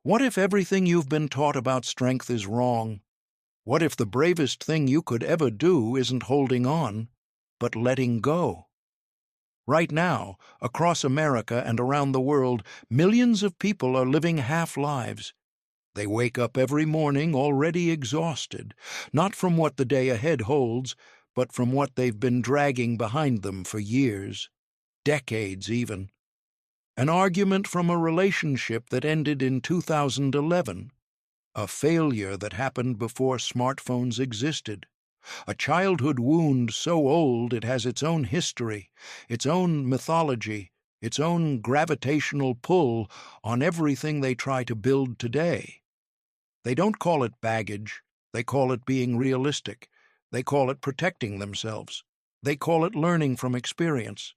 What if everything you've been taught about strength is wrong? What if the bravest thing you could ever do isn't holding on, but letting go? Right now, across America and around the world, millions of people are living half-lives. They wake up every morning already exhausted, not from what the day ahead holds, but from what they've been dragging behind them for years, decades even. An argument from a relationship that ended in 2011, a failure that happened before smartphones existed, a childhood wound so old it has its own history, its own mythology, its own gravitational pull on everything they try to build today. They don't call it baggage, they call it being realistic, they call it protecting themselves, they call it learning from experience.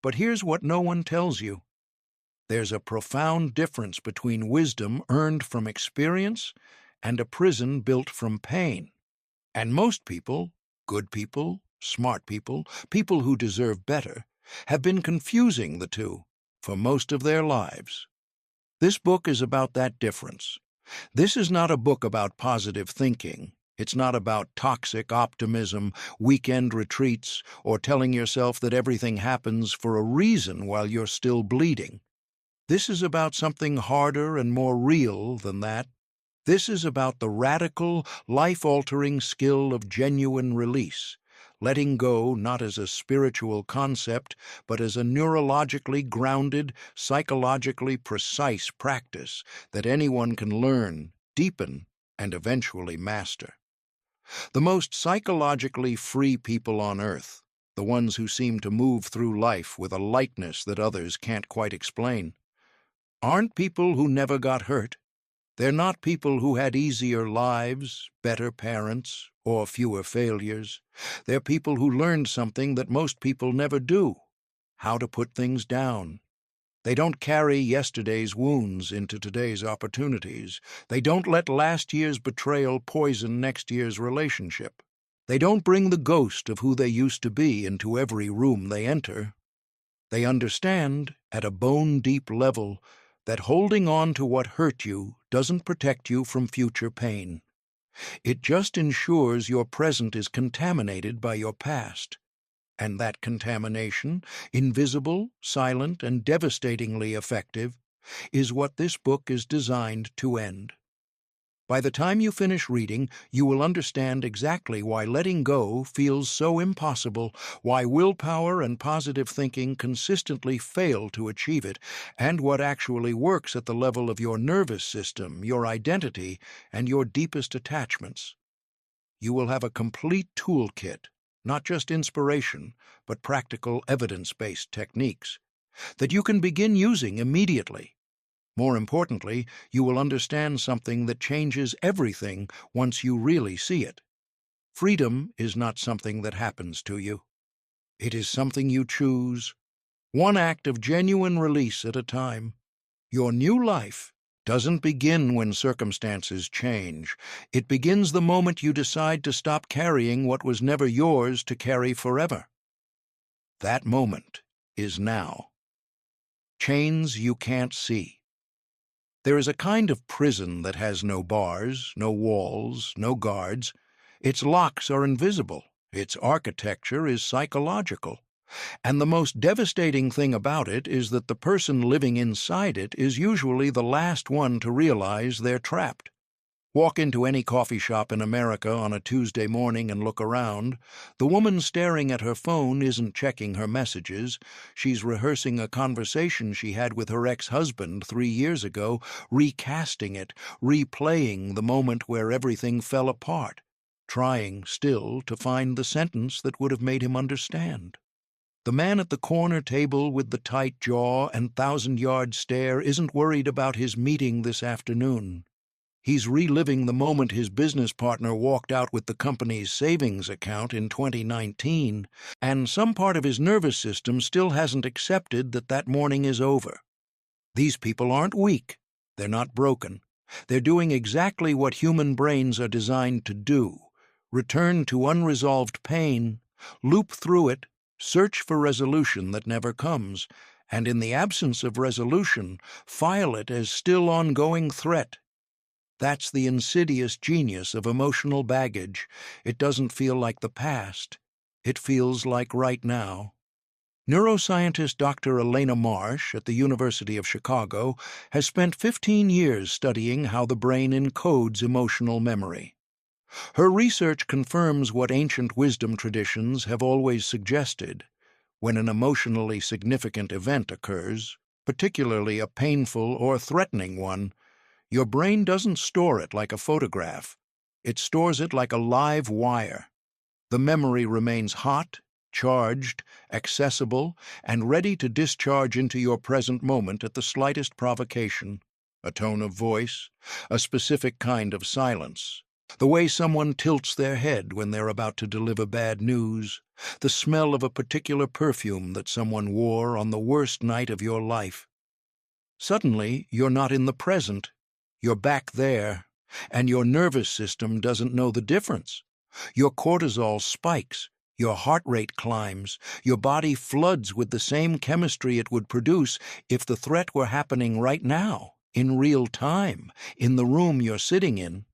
But here's what no one tells you. There's a profound difference between wisdom earned from experience and a prison built from pain. And most people, good people, smart people, people who deserve better, have been confusing the two for most of their lives. This book is about that difference. This is not a book about positive thinking. It's not about toxic optimism, weekend retreats, or telling yourself that everything happens for a reason while you're still bleeding. This is about something harder and more real than that. This is about the radical, life-altering skill of genuine release, letting go not as a spiritual concept, but as a neurologically grounded, psychologically precise practice that anyone can learn, deepen, and eventually master. The most psychologically free people on earth, the ones who seem to move through life with a lightness that others can't quite explain, aren't people who never got hurt. They're not people who had easier lives, better parents, or fewer failures. They're people who learned something that most people never do: how to put things down. They don't carry yesterday's wounds into today's opportunities. They don't let last year's betrayal poison next year's relationship. They don't bring the ghost of who they used to be into every room they enter. They understand, at a bone-deep level, that holding on to what hurt you doesn't protect you from future pain. It just ensures your present is contaminated by your past. And that contamination, invisible, silent, and devastatingly effective, is what this book is designed to end. By the time you finish reading, you will understand exactly why letting go feels so impossible, why willpower and positive thinking consistently fail to achieve it, and what actually works at the level of your nervous system, your identity, and your deepest attachments. You will have a complete toolkit, not just inspiration, but practical evidence-based techniques, that you can begin using immediately. More importantly, you will understand something that changes everything once you really see it. Freedom is not something that happens to you. It is something you choose, one act of genuine release at a time. Your new life doesn't begin when circumstances change. It begins the moment you decide to stop carrying what was never yours to carry forever. That moment is now. Chains you can't see. There is a kind of prison that has no bars, no walls, no guards. Its locks are invisible. Its architecture is psychological. And the most devastating thing about it is that the person living inside it is usually the last one to realize they're trapped. Walk into any coffee shop in America on a Tuesday morning and look around. The woman staring at her phone isn't checking her messages. She's rehearsing a conversation she had with her ex-husband 3 years ago, recasting it, replaying the moment where everything fell apart, trying still to find the sentence that would have made him understand. The man at the corner table with the tight jaw and 1,000-yard stare isn't worried about his meeting this afternoon. He's reliving the moment his business partner walked out with the company's savings account in 2019, and some part of his nervous system still hasn't accepted that that morning is over. These people aren't weak. They're not broken. They're doing exactly what human brains are designed to do: return to unresolved pain, loop through it, search for resolution that never comes, and in the absence of resolution, file it as still ongoing threat. That's the insidious genius of emotional baggage. It doesn't feel like the past. It feels like right now. Neuroscientist Dr. Elena Marsh at the University of Chicago has spent 15 years studying how the brain encodes emotional memory. Her research confirms what ancient wisdom traditions have always suggested. When an emotionally significant event occurs, particularly a painful or threatening one, your brain doesn't store it like a photograph. It stores it like a live wire. The memory remains hot, charged, accessible, and ready to discharge into your present moment at the slightest provocation. A tone of voice, a specific kind of silence, the way someone tilts their head when they're about to deliver bad news, the smell of a particular perfume that someone wore on the worst night of your life. Suddenly, you're not in the present. You're back there, and your nervous system doesn't know the difference. Your cortisol spikes, your heart rate climbs, your body floods with the same chemistry it would produce if the threat were happening right now, in real time, in the room you're sitting in.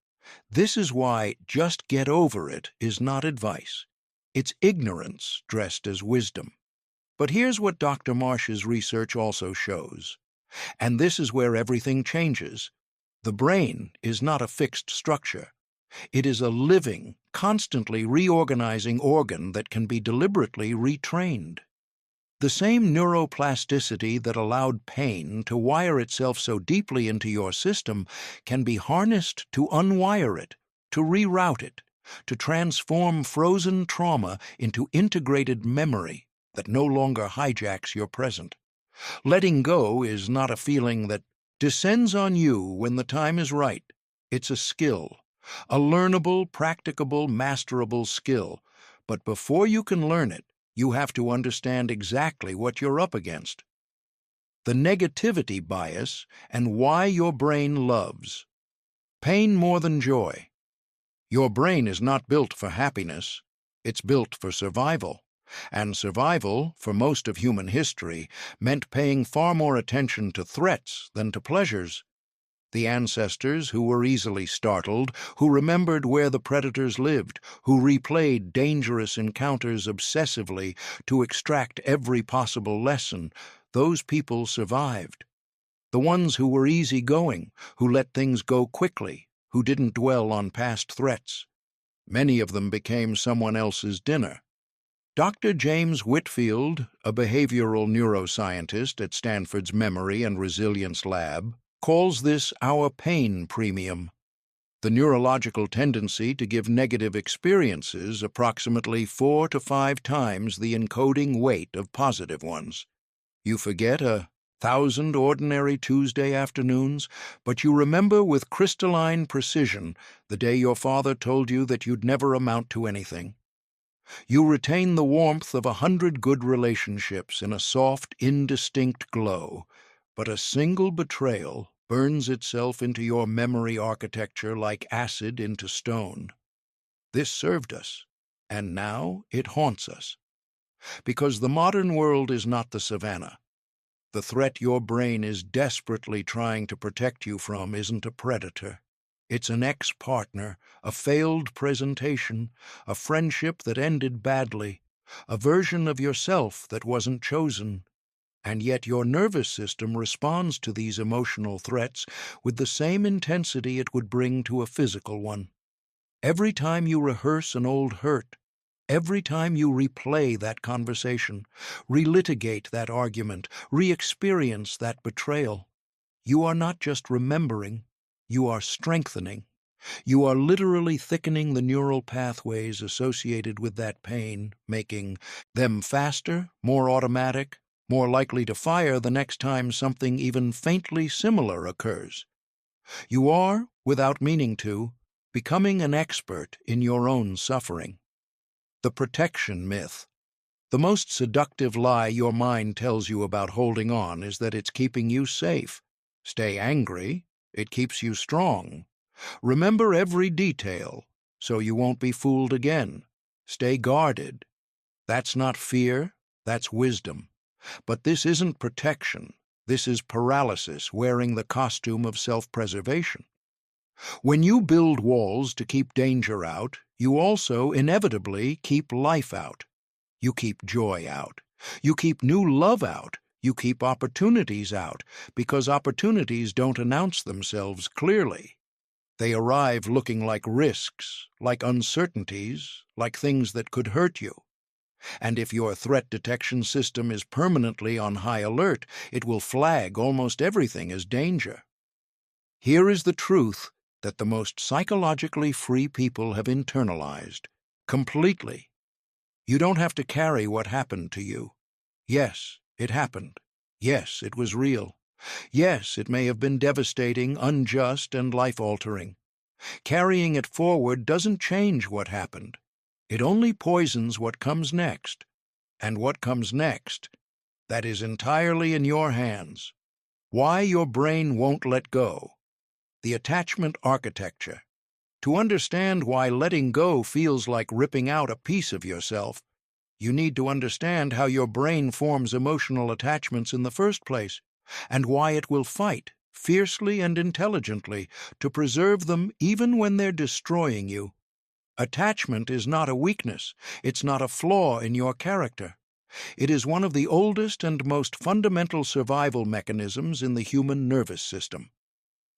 This is why "just get over it" is not advice. It's ignorance dressed as wisdom. But here's what Dr. Marsh's research also shows. And this is where everything changes. The brain is not a fixed structure. It is a living, constantly reorganizing organ that can be deliberately retrained. The same neuroplasticity that allowed pain to wire itself so deeply into your system can be harnessed to unwire it, to reroute it, to transform frozen trauma into integrated memory that no longer hijacks your present. Letting go is not a feeling that descends on you when the time is right. It's a skill, a learnable, practicable, masterable skill. But before you can learn it, you have to understand exactly what you're up against. The negativity bias and why your brain loves. Pain more than joy. Your brain is not built for happiness. It's built for survival. And survival, for most of human history, meant paying far more attention to threats than to pleasures. The ancestors who were easily startled, who remembered where the predators lived, who replayed dangerous encounters obsessively to extract every possible lesson, those people survived. The ones who were easygoing, who let things go quickly, who didn't dwell on past threats. Many of them became someone else's dinner. Dr. James Whitfield, a behavioral neuroscientist at Stanford's Memory and Resilience Lab, calls this our pain premium, the neurological tendency to give negative experiences approximately 4 to 5 times the encoding weight of positive ones. You forget 1,000 ordinary Tuesday afternoons, but you remember with crystalline precision the day your father told you that you'd never amount to anything. You retain the warmth of 100 good relationships in a soft, indistinct glow, but a single betrayal burns itself into your memory architecture like acid into stone. This served us, and now it haunts us. Because the modern world is not the savannah. The threat your brain is desperately trying to protect you from isn't a predator. It's an ex-partner, a failed presentation, a friendship that ended badly, a version of yourself that wasn't chosen. And yet your nervous system responds to these emotional threats with the same intensity it would bring to a physical one. Every time you rehearse an old hurt, every time you replay that conversation, relitigate that argument, re-experience that betrayal, you are not just remembering, you are strengthening. You are literally thickening the neural pathways associated with that pain, making them faster, more automatic, more likely to fire the next time something even faintly similar occurs. You are, without meaning to, becoming an expert in your own suffering. The protection myth. The most seductive lie your mind tells you about holding on is that it's keeping you safe. Stay angry, it keeps you strong. Remember every detail, so you won't be fooled again. Stay guarded. That's not fear, that's wisdom. But this isn't protection. This is paralysis wearing the costume of self-preservation. When you build walls to keep danger out, you also inevitably keep life out. You keep joy out. You keep new love out. You keep opportunities out, because opportunities don't announce themselves clearly. They arrive looking like risks, like uncertainties, like things that could hurt you. And if your threat detection system is permanently on high alert, it will flag almost everything as danger. Here is the truth that the most psychologically free people have internalized completely. You don't have to carry what happened to you. Yes, it happened. Yes, it was real. Yes, it may have been devastating, unjust, and life-altering. Carrying it forward doesn't change what happened. It only poisons what comes next. And what comes next, that is entirely in your hands. Why your brain won't let go. The attachment architecture. To understand why letting go feels like ripping out a piece of yourself, you need to understand how your brain forms emotional attachments in the first place, and why it will fight, fiercely and intelligently, to preserve them even when they're destroying you. Attachment is not a weakness. It's not a flaw in your character. It is one of the oldest and most fundamental survival mechanisms in the human nervous system.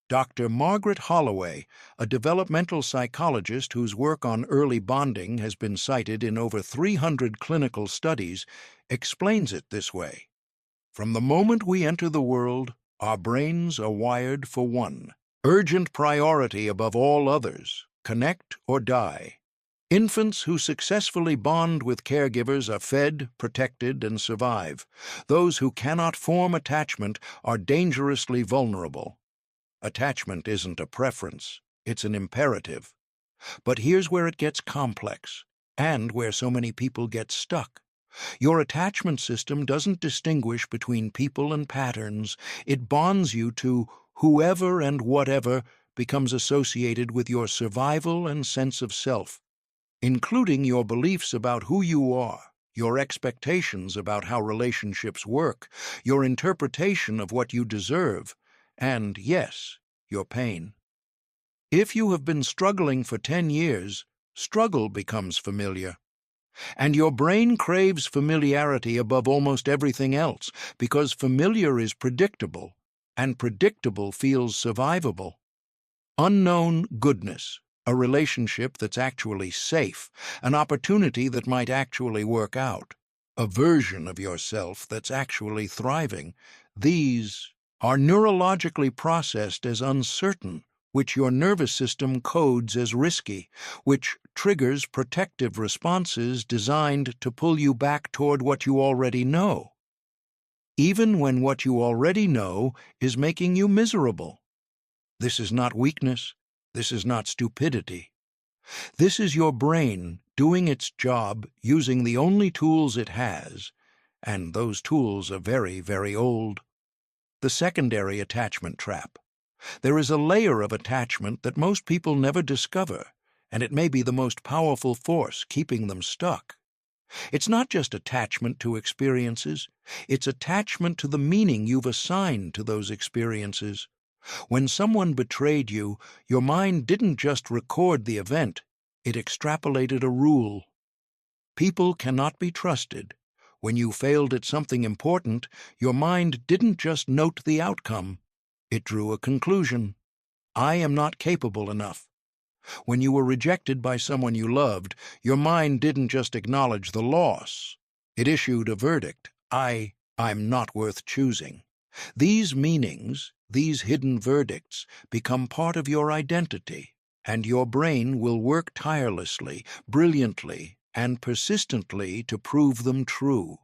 Dr. Margaret Holloway, a developmental psychologist whose work on early bonding has been cited in over 300 clinical studies, explains it this way. From the moment we enter the world, our brains are wired for one urgent priority above all others: connect or die. Infants who successfully bond with caregivers are fed, protected, and survive. Those who cannot form attachment are dangerously vulnerable. Attachment isn't a preference, it's an imperative. But here's where it gets complex, and where so many people get stuck. Your attachment system doesn't distinguish between people and patterns. It bonds you to whoever and whatever becomes associated with your survival and sense of self, including your beliefs about who you are, your expectations about how relationships work, your interpretation of what you deserve, and, yes, your pain. If you have been struggling for 10 years, struggle becomes familiar. And your brain craves familiarity above almost everything else, because familiar is predictable, and predictable feels survivable. Unknown goodness, a relationship that's actually safe, an opportunity that might actually work out, a version of yourself that's actually thriving, these are neurologically processed as uncertain, which your nervous system codes as risky, which triggers protective responses designed to pull you back toward what you already know, even when what you already know is making you miserable. This is not weakness. This is not stupidity. This is your brain doing its job using the only tools it has, and those tools are very, very old. The secondary attachment trap. There is a layer of attachment that most people never discover, and it may be the most powerful force keeping them stuck. It's not just attachment to experiences, it's attachment to the meaning you've assigned to those experiences. When someone betrayed you, your mind didn't just record the event, it extrapolated a rule. People cannot be trusted. When you failed at something important, your mind didn't just note the outcome, it drew a conclusion. I am not capable enough. When you were rejected by someone you loved, your mind didn't just acknowledge the loss. It issued a verdict. I'm not worth choosing. These meanings, these hidden verdicts, become part of your identity, and your brain will work tirelessly, brilliantly, and persistently to prove them true.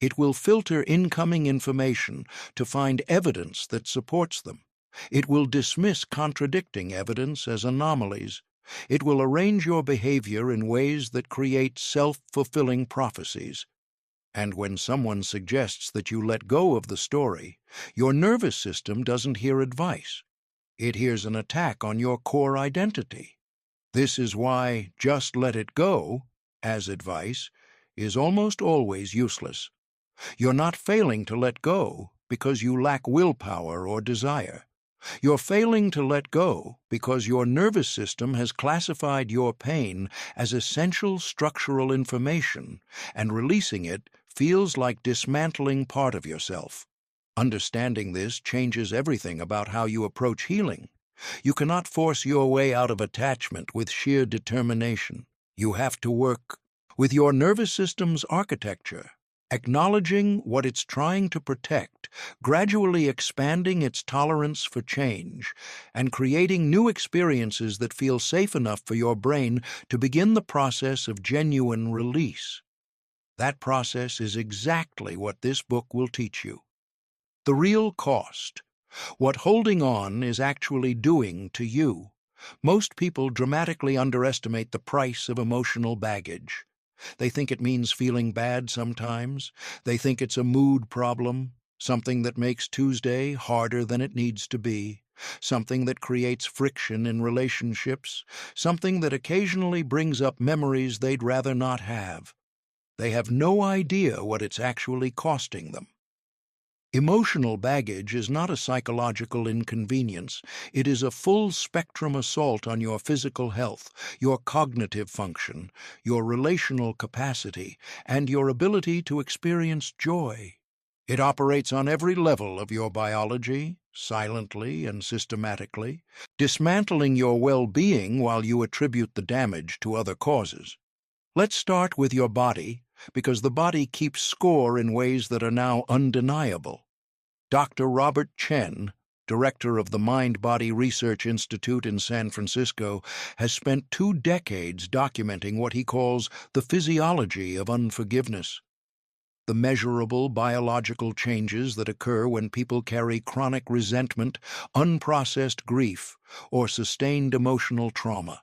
It will filter incoming information to find evidence that supports them. It will dismiss contradicting evidence as anomalies. It will arrange your behavior in ways that create self-fulfilling prophecies. And when someone suggests that you let go of the story, your nervous system doesn't hear advice. It hears an attack on your core identity. This is why just let it go, as advice, is almost always useless. You're not failing to let go because you lack willpower or desire. You're failing to let go because your nervous system has classified your pain as essential structural information, and releasing it feels like dismantling part of yourself. Understanding this changes everything about how you approach healing. You cannot force your way out of attachment with sheer determination. You have to work with your nervous system's architecture, acknowledging what it's trying to protect, gradually expanding its tolerance for change, and creating new experiences that feel safe enough for your brain to begin the process of genuine release. That process is exactly what this book will teach you. The real cost. What holding on is actually doing to you. Most people dramatically underestimate the price of emotional baggage. They think it means feeling bad sometimes. They think it's a mood problem, something that makes Tuesday harder than it needs to be, something that creates friction in relationships, something that occasionally brings up memories they'd rather not have. They have no idea what it's actually costing them. Emotional baggage is not a psychological inconvenience. It is a full-spectrum assault on your physical health, your cognitive function, your relational capacity, and your ability to experience joy. It operates on every level of your biology, silently and systematically, dismantling your well-being while you attribute the damage to other causes. Let's start with your body, because the body keeps score in ways that are now undeniable. Dr. Robert Chen, director of the Mind-Body Research Institute in San Francisco, has spent 2 decades documenting what he calls the physiology of unforgiveness. The measurable biological changes that occur when people carry chronic resentment, unprocessed grief, or sustained emotional trauma.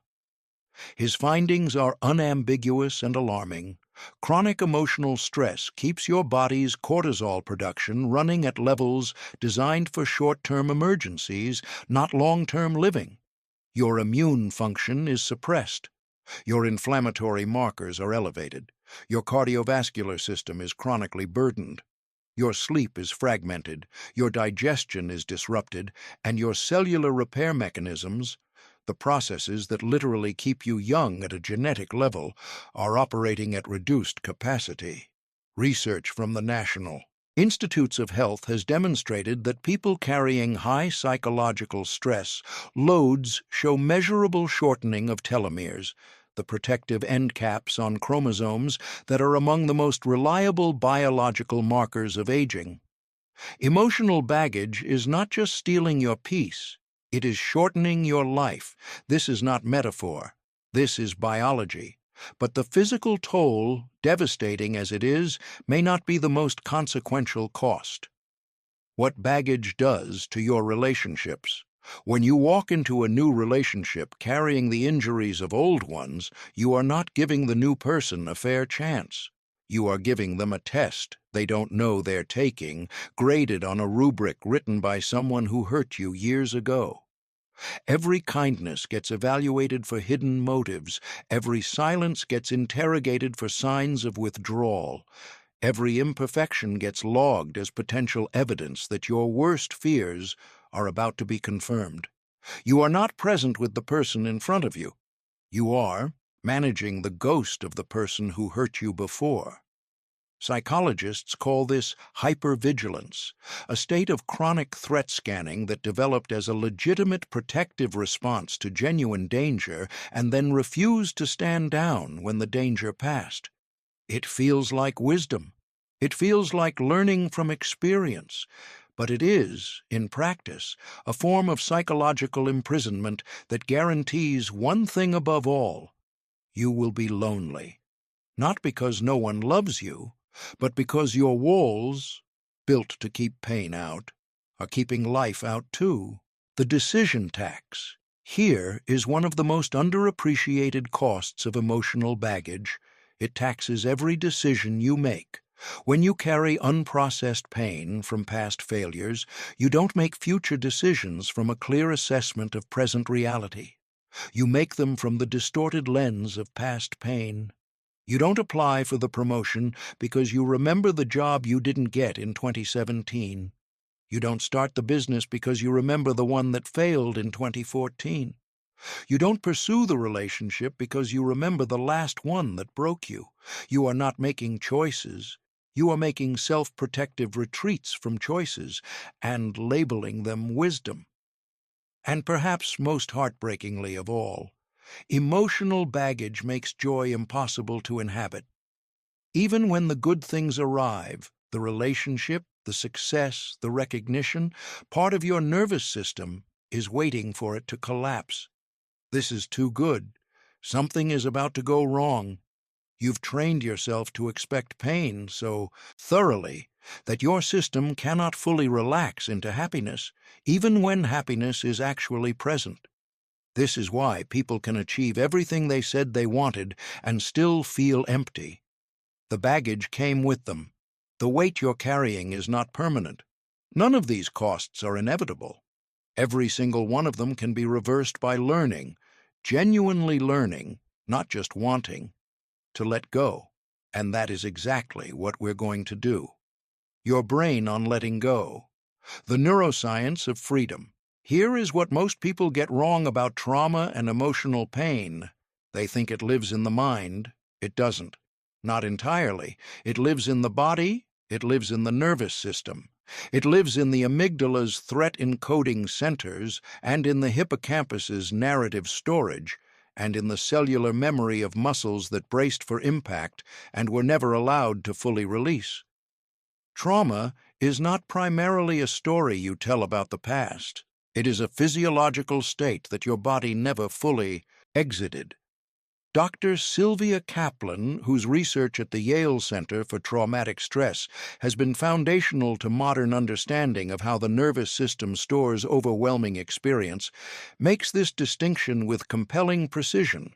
His findings are unambiguous and alarming. Chronic emotional stress keeps your body's cortisol production running at levels designed for short-term emergencies, not long-term living. Your immune function is suppressed. Your inflammatory markers are elevated. Your cardiovascular system is chronically burdened. Your sleep is fragmented, your digestion is disrupted, and your cellular repair mechanisms, the processes that literally keep you young at a genetic level, are operating at reduced capacity. Research from the National Institutes of Health has demonstrated that people carrying high psychological stress loads show measurable shortening of telomeres, the protective end caps on chromosomes that are among the most reliable biological markers of aging. Emotional baggage is not just stealing your peace, it is shortening your life. This is not metaphor. This is biology. But the physical toll, devastating as it is, may not be the most consequential cost. What baggage does to your relationships. When you walk into a new relationship carrying the injuries of old ones, you are not giving the new person a fair chance. You are giving them a test they don't know they're taking, graded on a rubric written by someone who hurt you years ago. Every kindness gets evaluated for hidden motives. Every silence gets interrogated for signs of withdrawal. Every imperfection gets logged as potential evidence that your worst fears are about to be confirmed. You are not present with the person in front of you. You are managing the ghost of the person who hurt you before. Psychologists call this hypervigilance, a state of chronic threat scanning that developed as a legitimate protective response to genuine danger and then refused to stand down when the danger passed. It feels like wisdom. It feels like learning from experience. But it is, in practice, a form of psychological imprisonment that guarantees one thing above all: you will be lonely. Not because no one loves you, but because your walls, built to keep pain out, are keeping life out too. The decision tax. Here is one of the most underappreciated costs of emotional baggage. It taxes every decision you make. When you carry unprocessed pain from past failures, you don't make future decisions from a clear assessment of present reality. You make them from the distorted lens of past pain. You don't apply for the promotion because you remember the job you didn't get in 2017. You don't start the business because you remember the one that failed in 2014. You don't pursue the relationship because you remember the last one that broke you. You are not making choices. You are making self-protective retreats from choices and labeling them wisdom. And perhaps most heartbreakingly of all, emotional baggage makes joy impossible to inhabit. Even when the good things arrive, the relationship, the success, the recognition, part of your nervous system is waiting for it to collapse. This is too good. Something is about to go wrong. You've trained yourself to expect pain so thoroughly that your system cannot fully relax into happiness, even when happiness is actually present. This is why people can achieve everything they said they wanted and still feel empty. The baggage came with them. The weight you're carrying is not permanent. None of these costs are inevitable. Every single one of them can be reversed by learning, genuinely learning, not just wanting, to let go. And that is exactly what we're going to do. Your brain on letting go. The neuroscience of freedom. Here is what most people get wrong about trauma and emotional pain. They think it lives in the mind. It doesn't. Not entirely. It lives in the body. It lives in the nervous system. It lives in the amygdala's threat-encoding centers and in the hippocampus's narrative storage and in the cellular memory of muscles that braced for impact and were never allowed to fully release. Trauma is not primarily a story you tell about the past. It is a physiological state that your body never fully exited. Dr. Sylvia Kaplan, whose research at the Yale Center for Traumatic Stress has been foundational to modern understanding of how the nervous system stores overwhelming experience, makes this distinction with compelling precision.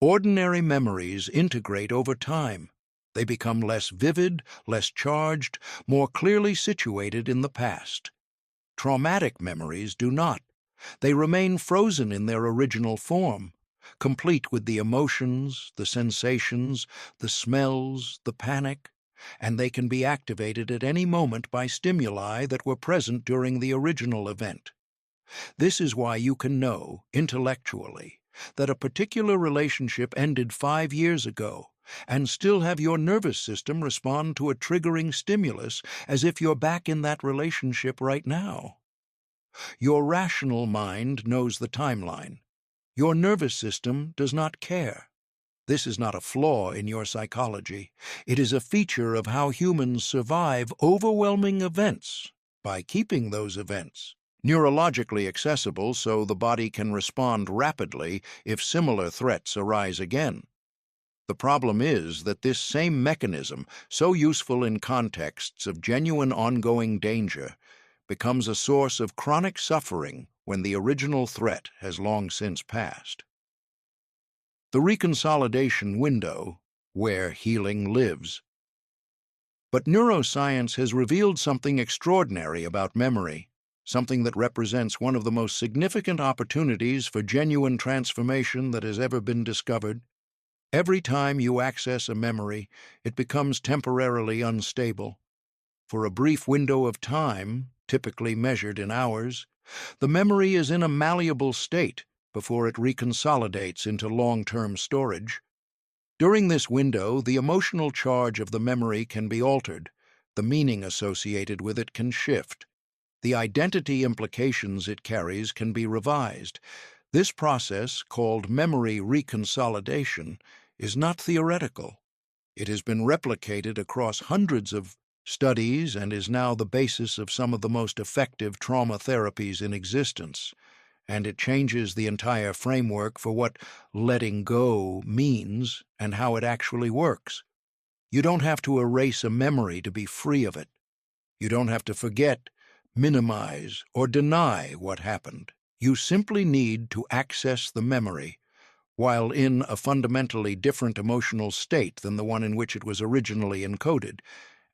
Ordinary memories integrate over time. They become less vivid, less charged, more clearly situated in the past. Traumatic memories do not. They remain frozen in their original form, complete with the emotions, the sensations, the smells, the panic, and they can be activated at any moment by stimuli that were present during the original event. This is why you can know, intellectually, that a particular relationship ended 5 years ago and still have your nervous system respond to a triggering stimulus as if you're back in that relationship right now. Your rational mind knows the timeline. Your nervous system does not care. This is not a flaw in your psychology. It is a feature of how humans survive overwhelming events by keeping those events neurologically accessible so the body can respond rapidly if similar threats arise again. The problem is that this same mechanism, so useful in contexts of genuine ongoing danger, becomes a source of chronic suffering when the original threat has long since passed. The reconsolidation window, where healing lives. But neuroscience has revealed something extraordinary about memory, something that represents one of the most significant opportunities for genuine transformation that has ever been discovered. Every time you access a memory, it becomes temporarily unstable. For a brief window of time, typically measured in hours, the memory is in a malleable state before it reconsolidates into long-term storage. During this window, the emotional charge of the memory can be altered, the meaning associated with it can shift, the identity implications it carries can be revised. This process, called memory reconsolidation, is not theoretical. It has been replicated across hundreds of studies and is now the basis of some of the most effective trauma therapies in existence, and it changes the entire framework for what letting go means and how it actually works. You don't have to erase a memory to be free of it. You don't have to forget, minimize, or deny what happened. You simply need to access the memory while in a fundamentally different emotional state than the one in which it was originally encoded,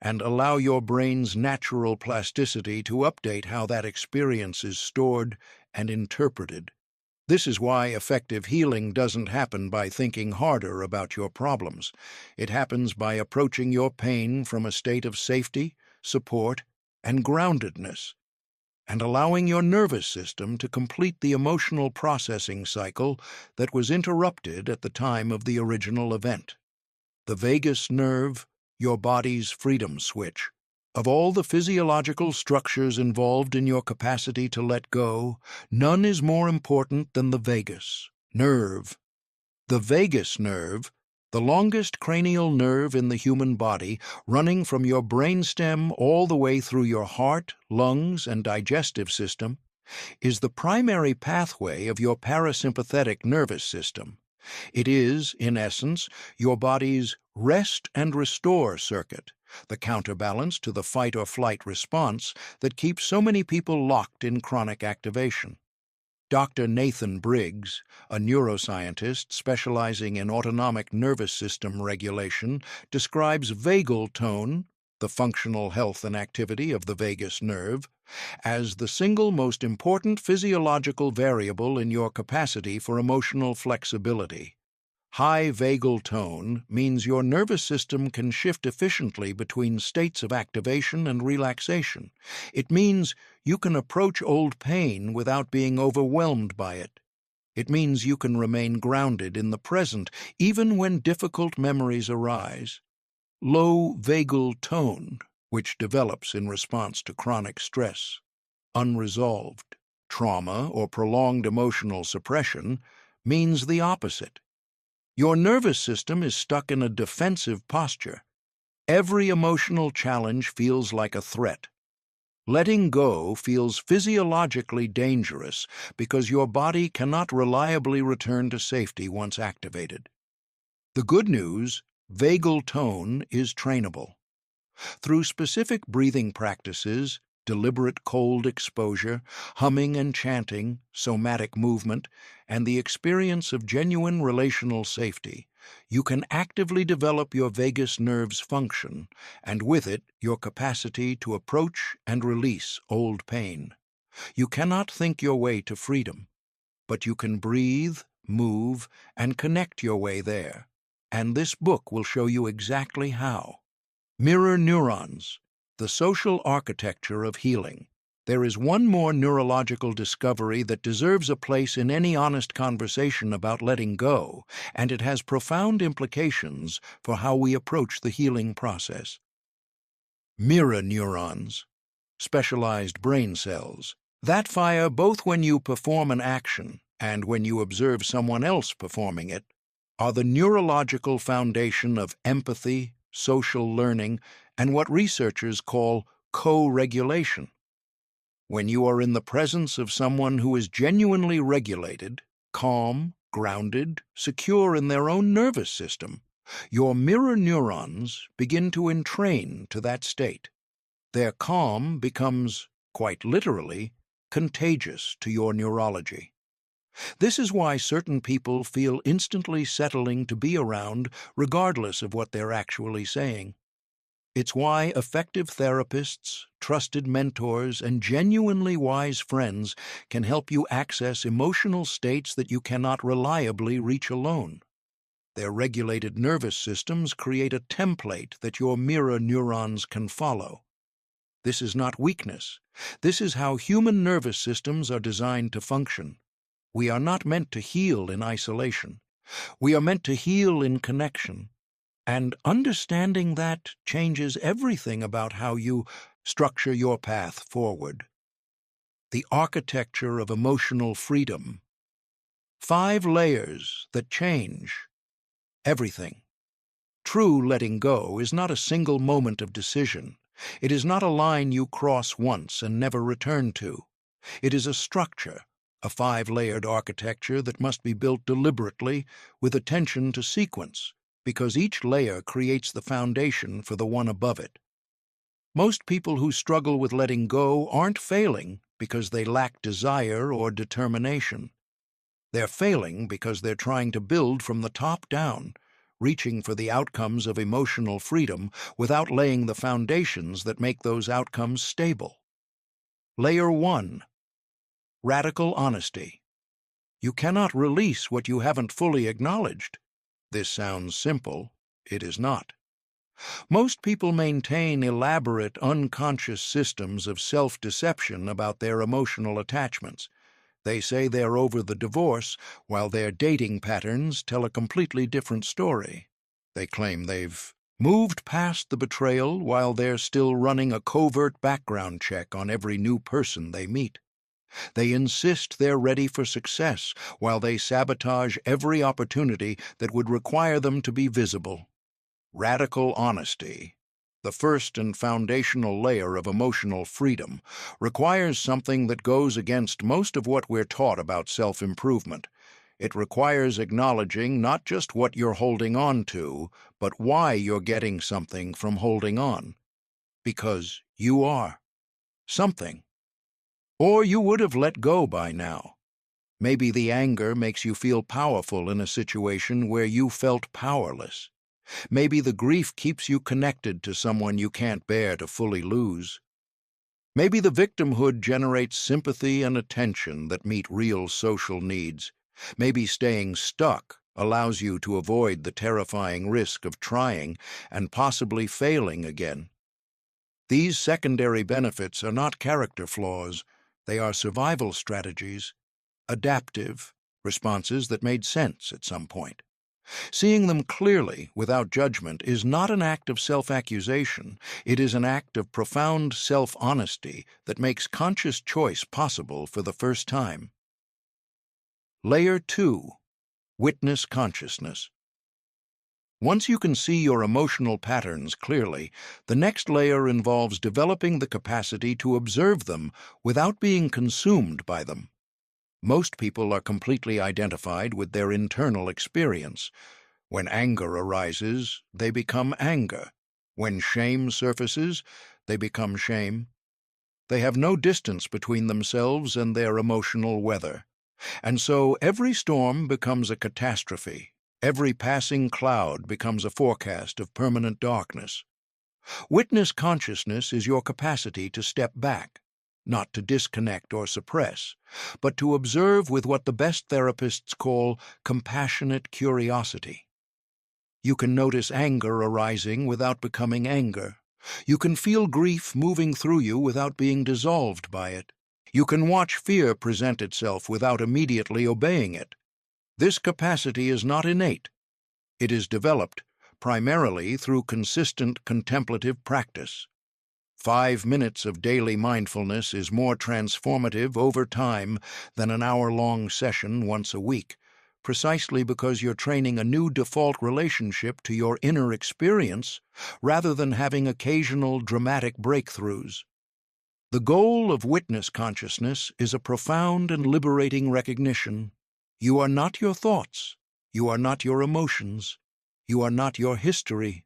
and allow your brain's natural plasticity to update how that experience is stored and interpreted. This is why effective healing doesn't happen by thinking harder about your problems. It happens by approaching your pain from a state of safety, support, and groundedness, and allowing your nervous system to complete the emotional processing cycle that was interrupted at the time of the original event. The vagus nerve, your body's freedom switch. Of all the physiological structures involved in your capacity to let go, none is more important than the vagus nerve. The vagus nerve, the longest cranial nerve in the human body, running from your brainstem all the way through your heart, lungs, and digestive system, is the primary pathway of your parasympathetic nervous system. It is, in essence, your body's rest and restore circuit, the counterbalance to the fight or flight response that keeps so many people locked in chronic activation. Dr. Nathan Briggs, a neuroscientist specializing in autonomic nervous system regulation, describes vagal tone, the functional health and activity of the vagus nerve, as the single most important physiological variable in your capacity for emotional flexibility. High vagal tone means your nervous system can shift efficiently between states of activation and relaxation. It means you can approach old pain without being overwhelmed by it. It means you can remain grounded in the present even when difficult memories arise. Low vagal tone, which develops in response to chronic stress, unresolved trauma, or prolonged emotional suppression, means the opposite. Your nervous system is stuck in a defensive posture. Every emotional challenge feels like a threat. Letting go feels physiologically dangerous because your body cannot reliably return to safety once activated. The good news, vagal tone is trainable. Through specific breathing practices, deliberate cold exposure, humming and chanting, somatic movement, and the experience of genuine relational safety, you can actively develop your vagus nerve's function, and with it, your capacity to approach and release old pain. You cannot think your way to freedom, but you can breathe, move, and connect your way there. And this book will show you exactly how. Mirror neurons, the social architecture of healing. There is one more neurological discovery that deserves a place in any honest conversation about letting go, and it has profound implications for how we approach the healing process. Mirror neurons, specialized brain cells, that fire both when you perform an action and when you observe someone else performing it, are the neurological foundation of empathy, social learning, and what researchers call co-regulation. When you are in the presence of someone who is genuinely regulated, calm, grounded, secure in their own nervous system, your mirror neurons begin to entrain to that state. Their calm becomes, quite literally, contagious to your neurology. This is why certain people feel instantly settling to be around regardless of what they're actually saying. It's why effective therapists, trusted mentors, and genuinely wise friends can help you access emotional states that you cannot reliably reach alone. Their regulated nervous systems create a template that your mirror neurons can follow. This is not weakness. This is how human nervous systems are designed to function. We are not meant to heal in isolation. We are meant to heal in connection. And understanding that changes everything about how you structure your path forward. The architecture of emotional freedom. 5 layers that change everything. True letting go is not a single moment of decision. It is not a line you cross once and never return to. It is a structure, a 5-layered architecture that must be built deliberately with attention to sequence, because each layer creates the foundation for the one above it. Most people who struggle with letting go aren't failing because they lack desire or determination. They're failing because they're trying to build from the top down, reaching for the outcomes of emotional freedom without laying the foundations that make those outcomes stable. Layer 1. Radical honesty. You cannot release what you haven't fully acknowledged. This sounds simple. It is not. Most people maintain elaborate, unconscious systems of self-deception about their emotional attachments. They say they're over the divorce, while their dating patterns tell a completely different story. They claim they've moved past the betrayal while they're still running a covert background check on every new person they meet. They insist they're ready for success while they sabotage every opportunity that would require them to be visible. Radical honesty, the first and foundational layer of emotional freedom, requires something that goes against most of what we're taught about self-improvement. It requires acknowledging not just what you're holding on to, but why you're getting something from holding on. Because you are something. Or you would have let go by now. Maybe the anger makes you feel powerful in a situation where you felt powerless. Maybe the grief keeps you connected to someone you can't bear to fully lose. Maybe the victimhood generates sympathy and attention that meet real social needs. Maybe staying stuck allows you to avoid the terrifying risk of trying and possibly failing again. These secondary benefits are not character flaws. They are survival strategies, adaptive responses that made sense at some point. Seeing them clearly, without judgment, is not an act of self-accusation. It is an act of profound self-honesty that makes conscious choice possible for the first time. Layer 2. Witness consciousness. Once you can see your emotional patterns clearly, the next layer involves developing the capacity to observe them without being consumed by them. Most people are completely identified with their internal experience. When anger arises, they become anger. When shame surfaces, they become shame. They have no distance between themselves and their emotional weather. And so every storm becomes a catastrophe. Every passing cloud becomes a forecast of permanent darkness. Witness consciousness is your capacity to step back, not to disconnect or suppress, but to observe with what the best therapists call compassionate curiosity. You can notice anger arising without becoming anger. You can feel grief moving through you without being dissolved by it. You can watch fear present itself without immediately obeying it. This capacity is not innate. It is developed primarily through consistent contemplative practice. 5 minutes of daily mindfulness is more transformative over time than an hour-long session once a week, precisely because you're training a new default relationship to your inner experience rather than having occasional dramatic breakthroughs. The goal of witness consciousness is a profound and liberating recognition. You are not your thoughts. You are not your emotions. You are not your history.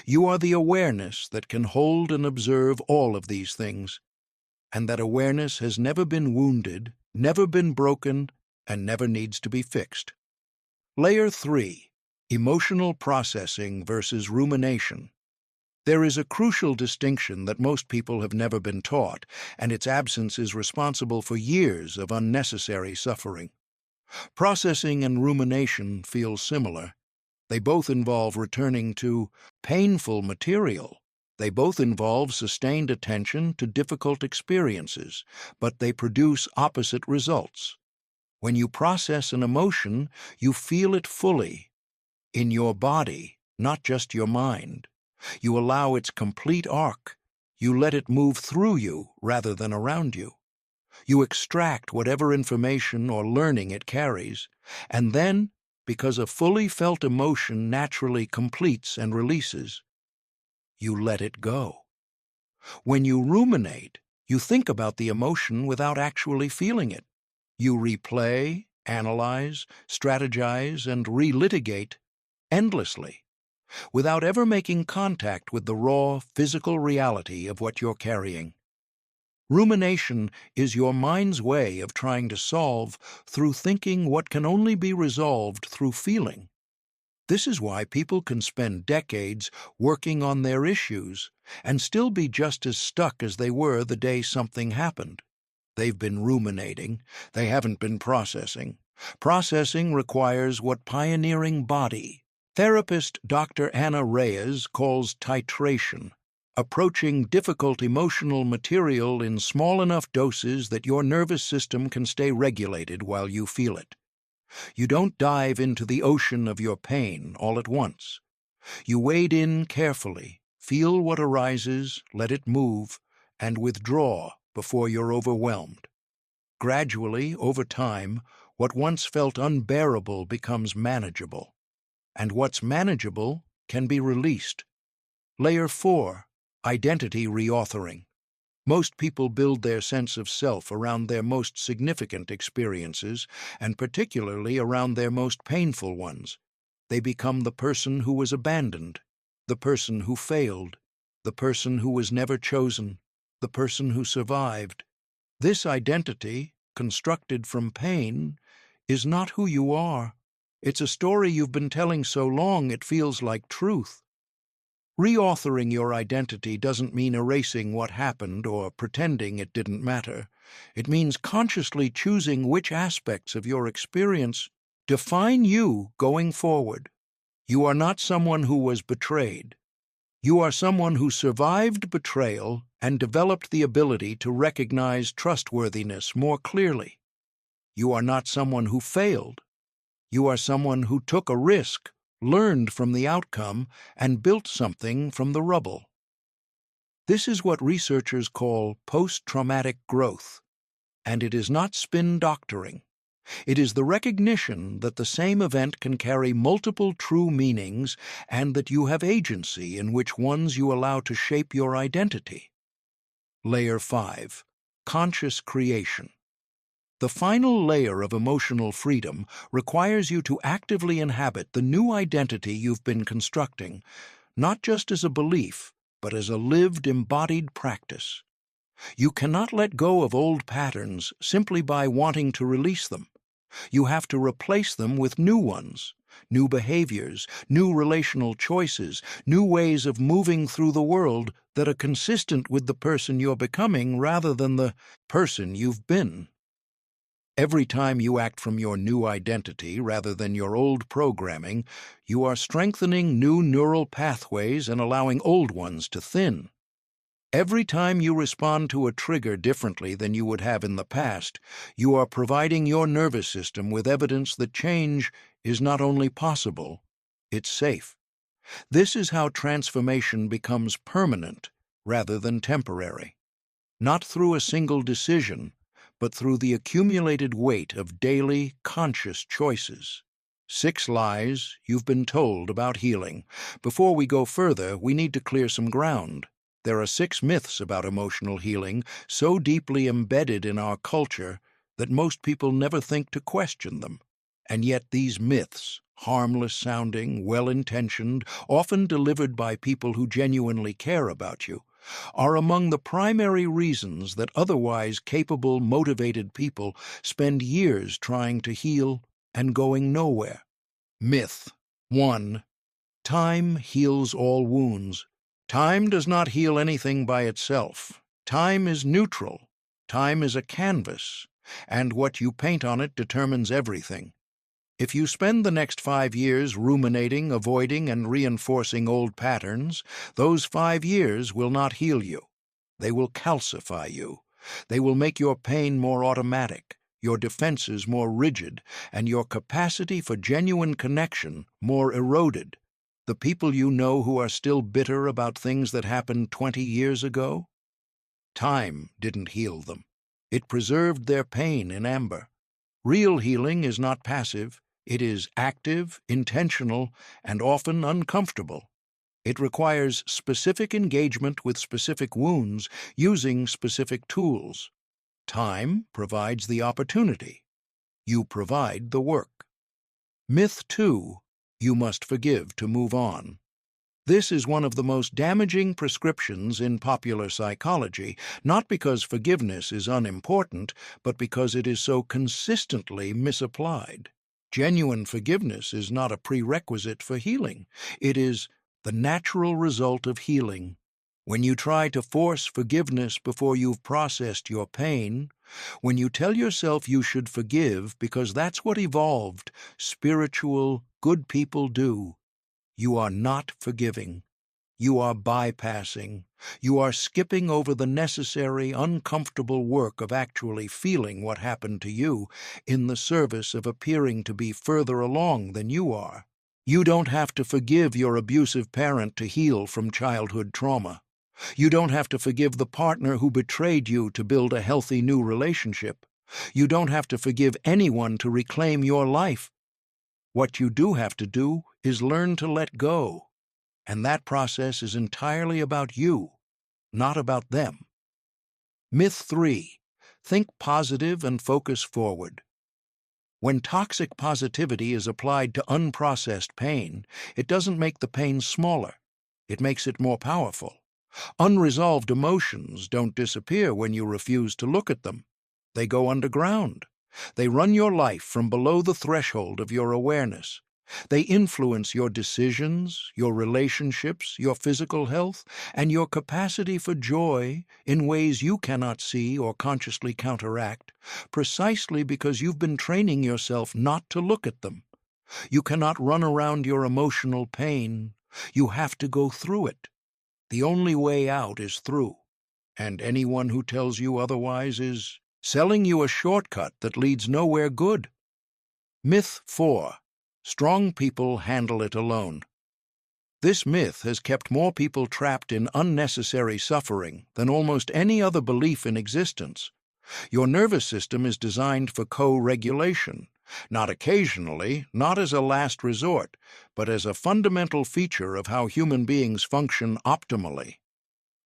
You are the awareness that can hold and observe all of these things. And that awareness has never been wounded, never been broken, and never needs to be fixed. Layer 3. Emotional processing versus rumination. There is a crucial distinction that most people have never been taught, and its absence is responsible for years of unnecessary suffering. Processing and rumination feel similar. They both involve returning to painful material. They both involve sustained attention to difficult experiences, but they produce opposite results. When you process an emotion, you feel it fully, in your body, not just your mind. You allow its complete arc. You let it move through you rather than around you. You extract whatever information or learning it carries, and then, because a fully felt emotion naturally completes and releases, you let it go. When you ruminate, you think about the emotion without actually feeling it. You replay, analyze, strategize, and relitigate endlessly, without ever making contact with the raw, physical reality of what you're carrying. Rumination is your mind's way of trying to solve through thinking what can only be resolved through feeling. This is why people can spend decades working on their issues and still be just as stuck as they were the day something happened. They've been ruminating, they haven't been processing, Processing requires what pioneering body, therapist Dr. Anna Reyes calls titration, approaching difficult emotional material in small enough doses that your nervous system can stay regulated while you feel it. You don't dive into the ocean of your pain all at once. You wade in carefully, feel what arises, let it move, and withdraw before you're overwhelmed. Gradually, over time, what once felt unbearable becomes manageable, and what's manageable can be released. Layer 4, identity reauthoring. Most people build their sense of self around their most significant experiences, and particularly around their most painful ones. They become the person who was abandoned, the person who failed, the person who was never chosen, the person who survived. This identity, constructed from pain, is not who you are. It's a story you've been telling so long it feels like truth. Reauthoring your identity doesn't mean erasing what happened or pretending it didn't matter. It means consciously choosing which aspects of your experience define you going forward. You are not someone who was betrayed. You are someone who survived betrayal and developed the ability to recognize trustworthiness more clearly. You are not someone who failed. You are someone who took a risk, learned from the outcome, and built something from the rubble. This is what researchers call post-traumatic growth, and it is not spin doctoring. It is the recognition that the same event can carry multiple true meanings and that you have agency in which ones you allow to shape your identity. Layer 5. Conscious creation. The final layer of emotional freedom requires you to actively inhabit the new identity you've been constructing, not just as a belief, but as a lived, embodied practice. You cannot let go of old patterns simply by wanting to release them. You have to replace them with new ones, new behaviors, new relational choices, new ways of moving through the world that are consistent with the person you're becoming rather than the person you've been. Every time you act from your new identity rather than your old programming, you are strengthening new neural pathways and allowing old ones to thin. Every time you respond to a trigger differently than you would have in the past, you are providing your nervous system with evidence that change is not only possible, it's safe. This is how transformation becomes permanent rather than temporary. Not through a single decision, but through the accumulated weight of daily, conscious choices. 6 lies you've been told about healing. Before we go further, we need to clear some ground. There are 6 myths about emotional healing so deeply embedded in our culture that most people never think to question them. And yet these myths, harmless-sounding, well-intentioned, often delivered by people who genuinely care about you, are among the primary reasons that otherwise capable, motivated people spend years trying to heal and going nowhere. Myth 1. Time heals all wounds. Time does not heal anything by itself. Time is neutral. Time is a canvas, and what you paint on it determines everything. If you spend the next 5 years ruminating, avoiding, and reinforcing old patterns, those 5 years will not heal you. They will calcify you. They will make your pain more automatic, your defenses more rigid, and your capacity for genuine connection more eroded. The people you know who are still bitter about things that happened 20 years ago? Time didn't heal them. It preserved their pain in amber. Real healing is not passive. It is active, intentional, and often uncomfortable. It requires specific engagement with specific wounds using specific tools. Time provides the opportunity. You provide the work. Myth 2. You must forgive to move on. This is one of the most damaging prescriptions in popular psychology, not because forgiveness is unimportant, but because it is so consistently misapplied. Genuine forgiveness is not a prerequisite for healing. It is the natural result of healing. When you try to force forgiveness before you've processed your pain, when you tell yourself you should forgive because that's what evolved, spiritual, good people do, you are not forgiving. You are bypassing. You are skipping over the necessary, uncomfortable work of actually feeling what happened to you in the service of appearing to be further along than you are. You don't have to forgive your abusive parent to heal from childhood trauma. You don't have to forgive the partner who betrayed you to build a healthy new relationship. You don't have to forgive anyone to reclaim your life. What you do have to do is learn to let go. And that process is entirely about you, not about them. Myth 3. Think positive and focus forward. When toxic positivity is applied to unprocessed pain, it doesn't make the pain smaller. It makes it more powerful. Unresolved emotions don't disappear when you refuse to look at them. They go underground. They run your life from below the threshold of your awareness. They influence your decisions, your relationships, your physical health, and your capacity for joy in ways you cannot see or consciously counteract, precisely because you've been training yourself not to look at them. You cannot run around your emotional pain. You have to go through it. The only way out is through, and anyone who tells you otherwise is selling you a shortcut that leads nowhere good. Myth 4. Strong people handle it alone. This myth has kept more people trapped in unnecessary suffering than almost any other belief in existence. Your nervous system is designed for co-regulation, not occasionally, not as a last resort, but as a fundamental feature of how human beings function optimally.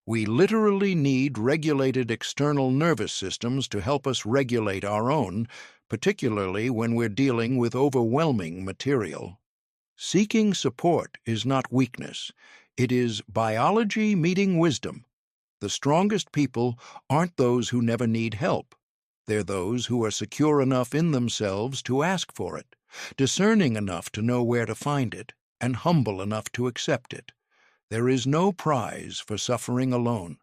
We literally need regulated external nervous systems to help us regulate our own, particularly when we're dealing with overwhelming material. Seeking support is not weakness. It is biology meeting wisdom. The strongest people aren't those who never need help. They're those who are secure enough in themselves to ask for it, discerning enough to know where to find it, and humble enough to accept it. There is no prize for suffering alone.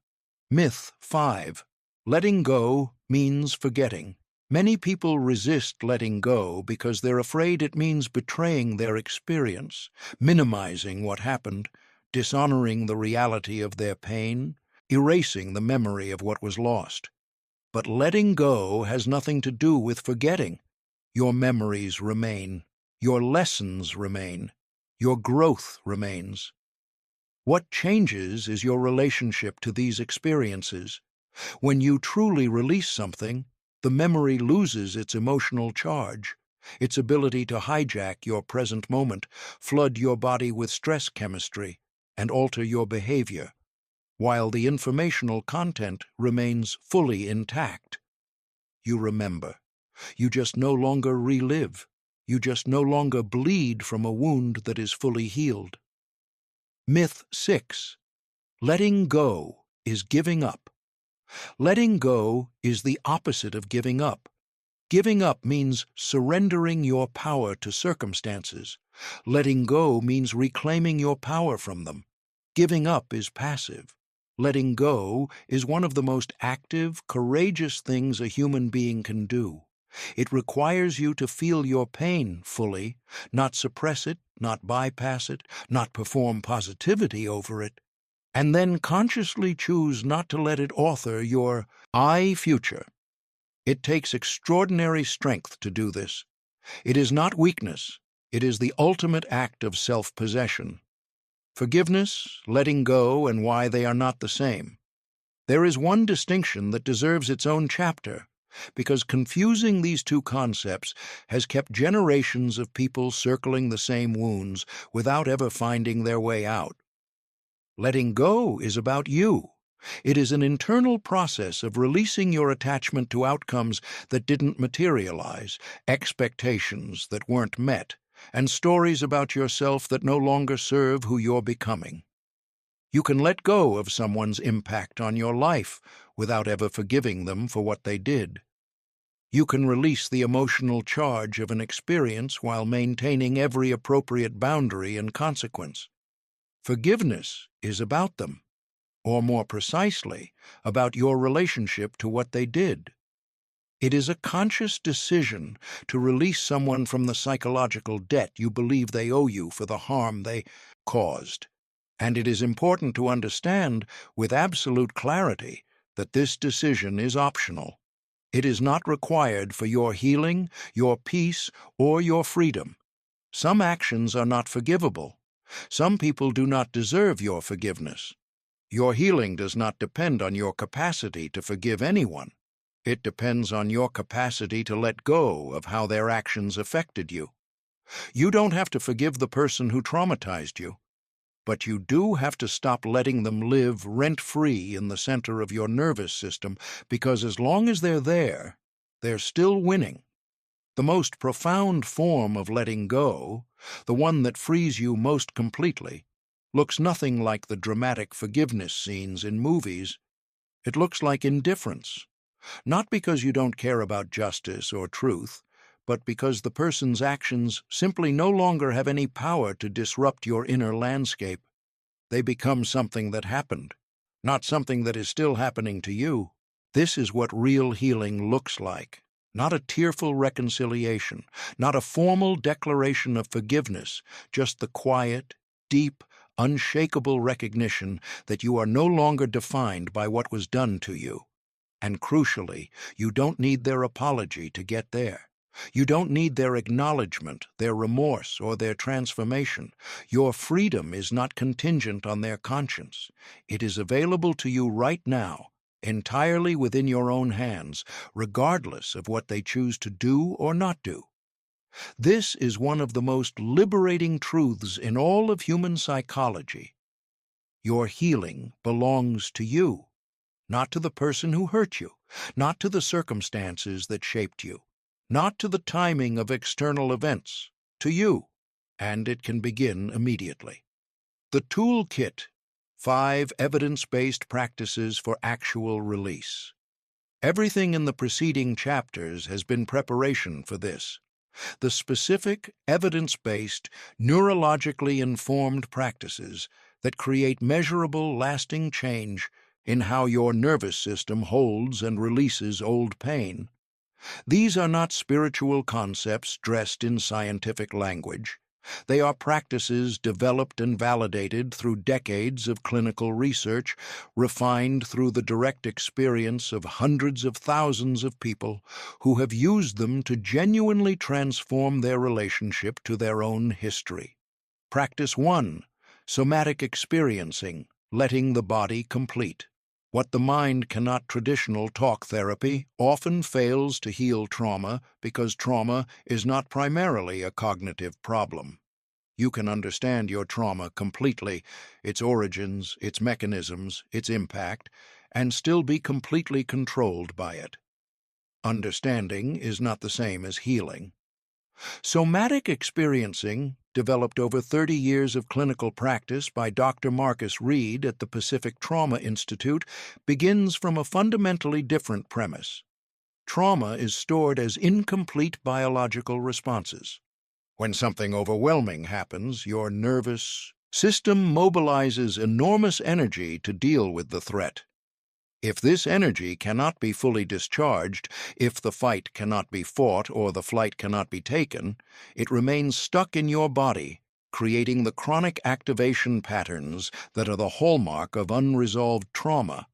Myth 5. Letting go means forgetting. Many people resist letting go because they're afraid it means betraying their experience, minimizing what happened, dishonoring the reality of their pain, erasing the memory of what was lost. But letting go has nothing to do with forgetting. Your memories remain. Your lessons remain. Your growth remains. What changes is your relationship to these experiences. When you truly release something, the memory loses its emotional charge, its ability to hijack your present moment, flood your body with stress chemistry, and alter your behavior, while the informational content remains fully intact. You remember. You just no longer relive. You just no longer bleed from a wound that is fully healed. Myth 6. Letting go is giving up. Letting go is the opposite of giving up. Giving up means surrendering your power to circumstances. Letting go means reclaiming your power from them. Giving up is passive. Letting go is one of the most active, courageous things a human being can do. It requires you to feel your pain fully, not suppress it, not bypass it, not perform positivity over it, and then consciously choose not to let it author your future. It takes extraordinary strength to do this. It is not weakness. It is the ultimate act of self-possession. Forgiveness, letting go, and why they are not the same. There is one distinction that deserves its own chapter, because confusing these two concepts has kept generations of people circling the same wounds without ever finding their way out. Letting go is about you. It is an internal process of releasing your attachment to outcomes that didn't materialize, expectations that weren't met, and stories about yourself that no longer serve who you're becoming. You can let go of someone's impact on your life without ever forgiving them for what they did. You can release the emotional charge of an experience while maintaining every appropriate boundary and consequence. Forgiveness is about them, or more precisely, about your relationship to what they did. It is a conscious decision to release someone from the psychological debt you believe they owe you for the harm they caused. And it is important to understand with absolute clarity that this decision is optional. It is not required for your healing, your peace, or your freedom. Some actions are not forgivable. Some people do not deserve your forgiveness. Your healing does not depend on your capacity to forgive anyone. It depends on your capacity to let go of how their actions affected you. You don't have to forgive the person who traumatized you, but you do have to stop letting them live rent-free in the center of your nervous system, because as long as they're there, they're still winning. The most profound form of letting go, the one that frees you most completely, looks nothing like the dramatic forgiveness scenes in movies. It looks like indifference. Not because you don't care about justice or truth, but because the person's actions simply no longer have any power to disrupt your inner landscape. They become something that happened, not something that is still happening to you. This is what real healing looks like. Not a tearful reconciliation, not a formal declaration of forgiveness, just the quiet, deep, unshakable recognition that you are no longer defined by what was done to you. And crucially, you don't need their apology to get there. You don't need their acknowledgement, their remorse, or their transformation. Your freedom is not contingent on their conscience. It is available to you right now, entirely within your own hands, regardless of what they choose to do or not do. This is one of the most liberating truths in all of human psychology. Your healing belongs to you. Not to the person who hurt you, not to the circumstances that shaped you, not to the timing of external events, to you, and it can begin immediately. The Toolkit: 5 Evidence-Based Practices for Actual Release. Everything in the preceding chapters has been preparation for this. The specific, evidence-based, neurologically informed practices that create measurable, lasting change in how your nervous system holds and releases old pain. These are not spiritual concepts dressed in scientific language. They are practices developed and validated through decades of clinical research, refined through the direct experience of hundreds of thousands of people who have used them to genuinely transform their relationship to their own history. Practice 1: Somatic Experiencing, Letting the Body Complete. What the mind cannot. Traditional talk therapy often fails to heal trauma because trauma is not primarily a cognitive problem. You can understand your trauma completely, its origins, its mechanisms, its impact, and still be completely controlled by it. Understanding is not the same as healing. Somatic experiencing, developed over 30 years of clinical practice by Dr. Marcus Reed at the Pacific Trauma Institute, begins from a fundamentally different premise. Trauma is stored as incomplete biological responses. When something overwhelming happens, your nervous system mobilizes enormous energy to deal with the threat. If this energy cannot be fully discharged, if the fight cannot be fought or the flight cannot be taken, it remains stuck in your body, creating the chronic activation patterns that are the hallmark of unresolved trauma.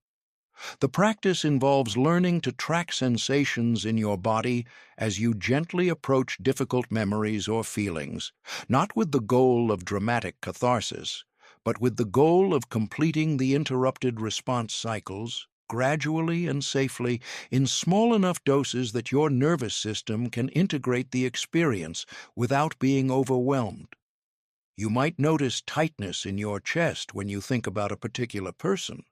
The practice involves learning to track sensations in your body as you gently approach difficult memories or feelings, not with the goal of dramatic catharsis, but with the goal of completing the interrupted response cycles, gradually and safely, in small enough doses that your nervous system can integrate the experience without being overwhelmed. You might notice tightness in your chest when you think about a particular person.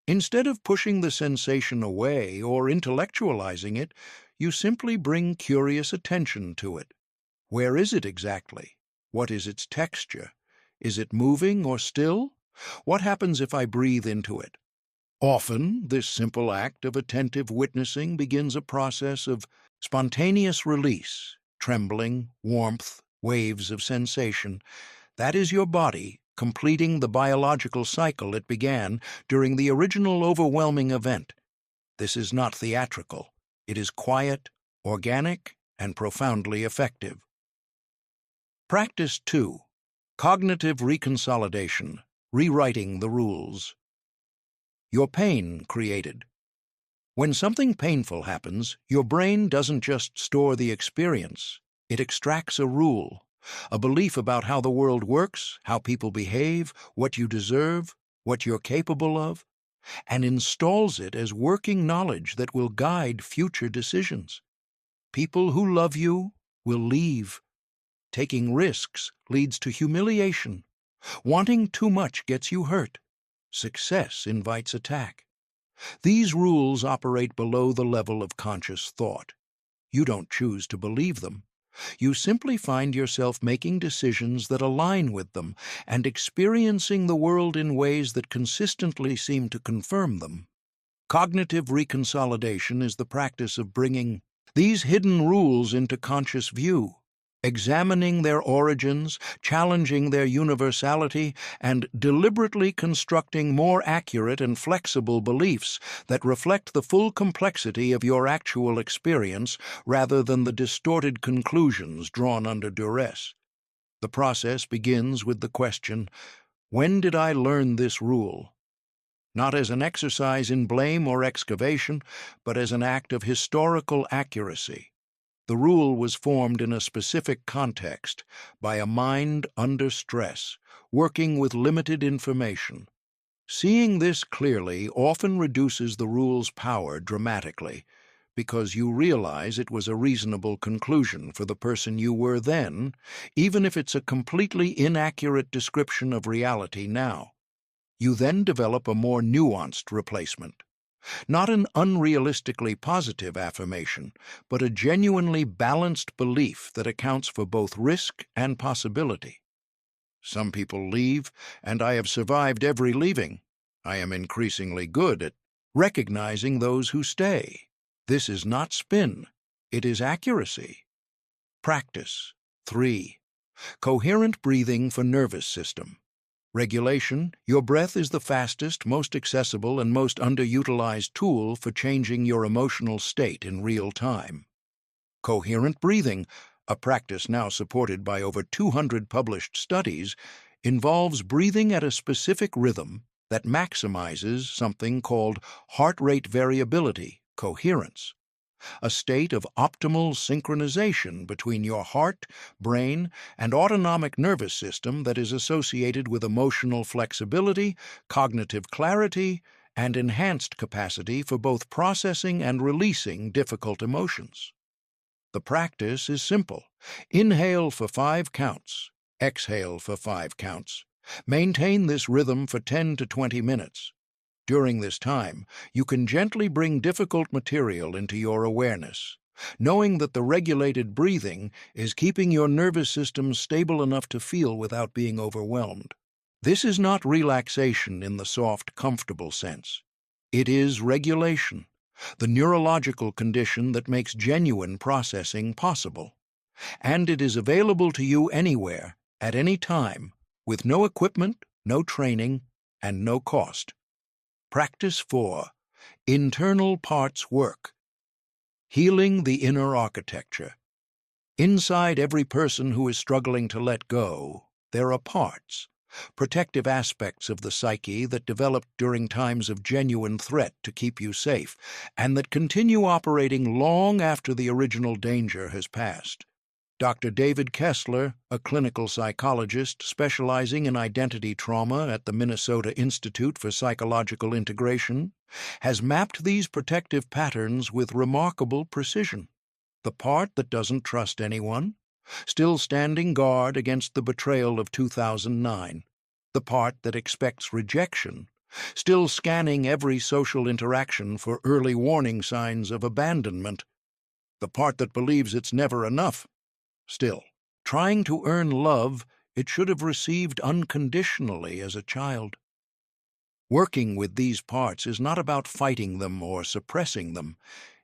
Instead of pushing the sensation away or intellectualizing it, you simply bring curious attention to it. Where is it exactly? What is its texture? Is it moving or still? What happens if I breathe into it? Often, this simple act of attentive witnessing begins a process of spontaneous release, trembling, warmth, waves of sensation. That is your body completing the biological cycle it began during the original overwhelming event. This is not theatrical. It is quiet, organic, and profoundly effective. Practice 2. Cognitive reconsolidation, rewriting the rules. Your pain created. When something painful happens, your brain doesn't just store the experience. It extracts a rule, a belief about how the world works, how people behave, what you deserve, what you're capable of, and installs it as working knowledge that will guide future decisions. People who love you will leave. Taking risks leads to humiliation. Wanting too much gets you hurt. Success invites attack. These rules operate below the level of conscious thought. You don't choose to believe them. You simply find yourself making decisions that align with them and experiencing the world in ways that consistently seem to confirm them. Cognitive reconsolidation is the practice of bringing these hidden rules into conscious view, examining their origins, challenging their universality, and deliberately constructing more accurate and flexible beliefs that reflect the full complexity of your actual experience rather than the distorted conclusions drawn under duress. The process begins with the question, when did I learn this rule? Not as an exercise in blame or excavation, but as an act of historical accuracy. The rule was formed in a specific context, by a mind under stress, working with limited information. Seeing this clearly often reduces the rule's power dramatically, because you realize it was a reasonable conclusion for the person you were then, even if it's a completely inaccurate description of reality now. You then develop a more nuanced replacement. Not an unrealistically positive affirmation, but a genuinely balanced belief that accounts for both risk and possibility. Some people leave, and I have survived every leaving. I am increasingly good at recognizing those who stay. This is not spin, it is accuracy. Practice 3. Coherent breathing for nervous system. Regulation, your breath is the fastest, most accessible, and most underutilized tool for changing your emotional state in real time. Coherent breathing, a practice now supported by over 200 published studies, involves breathing at a specific rhythm that maximizes something called heart rate variability, coherence, a state of optimal synchronization between your heart, brain, and autonomic nervous system that is associated with emotional flexibility, cognitive clarity, and enhanced capacity for both processing and releasing difficult emotions. The practice is simple. Inhale for 5 counts. Exhale for 5 counts. Maintain this rhythm for 10 to 20 minutes. During this time, you can gently bring difficult material into your awareness, knowing that the regulated breathing is keeping your nervous system stable enough to feel without being overwhelmed. This is not relaxation in the soft, comfortable sense. It is regulation, the neurological condition that makes genuine processing possible. And it is available to you anywhere, at any time, with no equipment, no training, and no cost. Practice 4. Internal parts work. Healing the inner architecture. Inside every person who is struggling to let go, there are parts, protective aspects of the psyche that developed during times of genuine threat to keep you safe, and that continue operating long after the original danger has passed. Dr. David Kessler, a clinical psychologist specializing in identity trauma at the Minnesota Institute for Psychological Integration, has mapped these protective patterns with remarkable precision. The part that doesn't trust anyone, still standing guard against the betrayal of 2009. The part that expects rejection, still scanning every social interaction for early warning signs of abandonment. The part that believes it's never enough, still trying to earn love it should have received unconditionally as a child. Working with these parts is not about fighting them or suppressing them.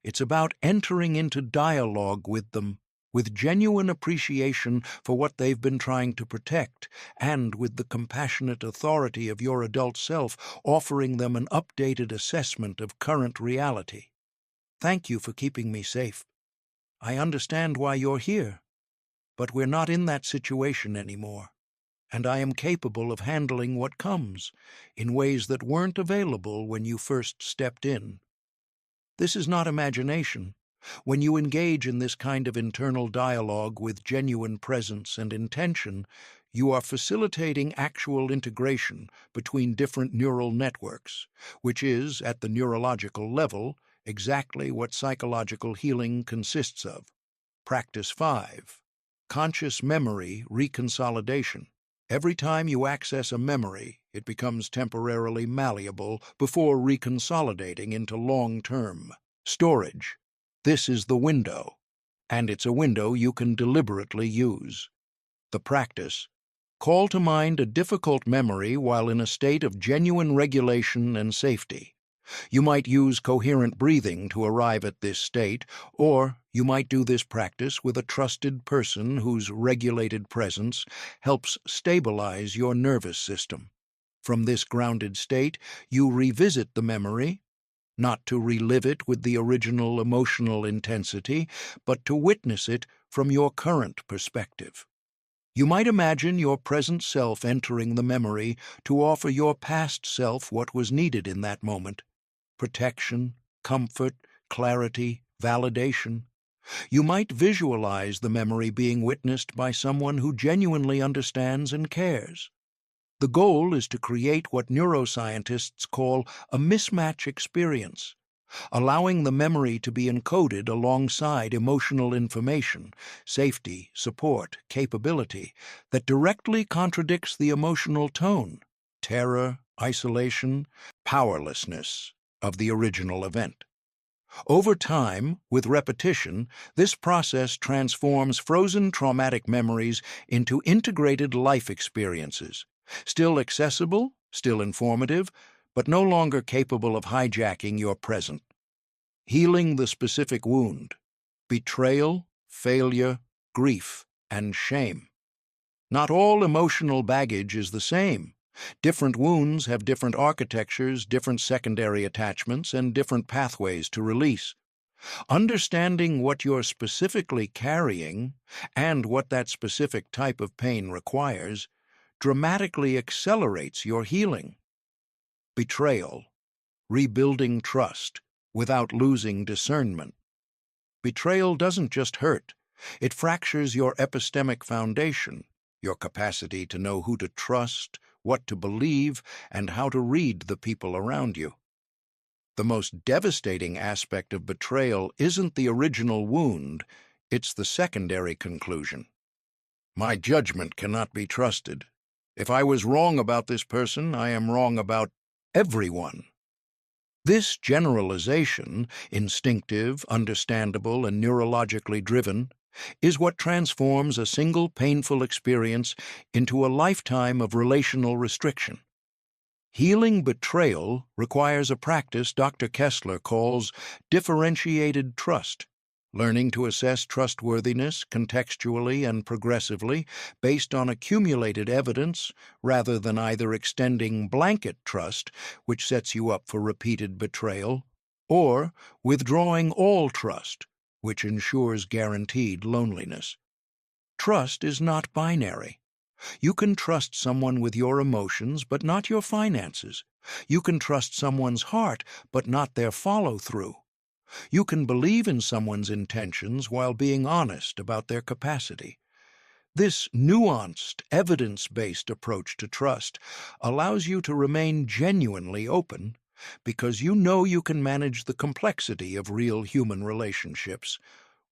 It's about entering into dialogue with them, with genuine appreciation for what they've been trying to protect, and with the compassionate authority of your adult self offering them an updated assessment of current reality. Thank you for keeping me safe. I understand why you're here, but we're not in that situation anymore, and I am capable of handling what comes in ways that weren't available when you first stepped in. This is not imagination. When you engage in this kind of internal dialogue with genuine presence and intention, you are facilitating actual integration between different neural networks, which is, at the neurological level, exactly what psychological healing consists of. Practice 5. Conscious memory reconsolidation. Every time you access a memory, it becomes temporarily malleable before reconsolidating into long-term storage. This is the window, and it's a window you can deliberately use. The practice. Call to mind a difficult memory while in a state of genuine regulation and safety. You might use coherent breathing to arrive at this state, or you might do this practice with a trusted person whose regulated presence helps stabilize your nervous system. From this grounded state, you revisit the memory, not to relive it with the original emotional intensity, but to witness it from your current perspective. You might imagine your present self entering the memory to offer your past self what was needed in that moment: protection, comfort, clarity, validation. You might visualize the memory being witnessed by someone who genuinely understands and cares. The goal is to create what neuroscientists call a mismatch experience, allowing the memory to be encoded alongside emotional information, safety, support, capability, that directly contradicts the emotional tone, terror, isolation, powerlessness of the original event. Over time, with repetition, this process transforms frozen traumatic memories into integrated life experiences, still accessible, still informative, but no longer capable of hijacking your present. Healing the specific wound: betrayal, failure, grief, and shame. Not all emotional baggage is the same. Different wounds have different architectures, different secondary attachments, and different pathways to release. Understanding what you're specifically carrying and what that specific type of pain requires dramatically accelerates your healing. Betrayal. Rebuilding trust without losing discernment. Betrayal doesn't just hurt. It fractures your epistemic foundation, your capacity to know who to trust, what to believe, and how to read the people around you. The most devastating aspect of betrayal isn't the original wound, it's the secondary conclusion. My judgment cannot be trusted. If I was wrong about this person, I am wrong about everyone. This generalization, instinctive, understandable, and neurologically driven, is what transforms a single painful experience into a lifetime of relational restriction. Healing betrayal requires a practice Dr. Kessler calls differentiated trust, learning to assess trustworthiness contextually and progressively based on accumulated evidence rather than either extending blanket trust, which sets you up for repeated betrayal, or withdrawing all trust, which ensures guaranteed loneliness. Trust is not binary. You can trust someone with your emotions, but not your finances. You can trust someone's heart, but not their follow-through. You can believe in someone's intentions while being honest about their capacity. This nuanced, evidence-based approach to trust allows you to remain genuinely open because you know you can manage the complexity of real human relationships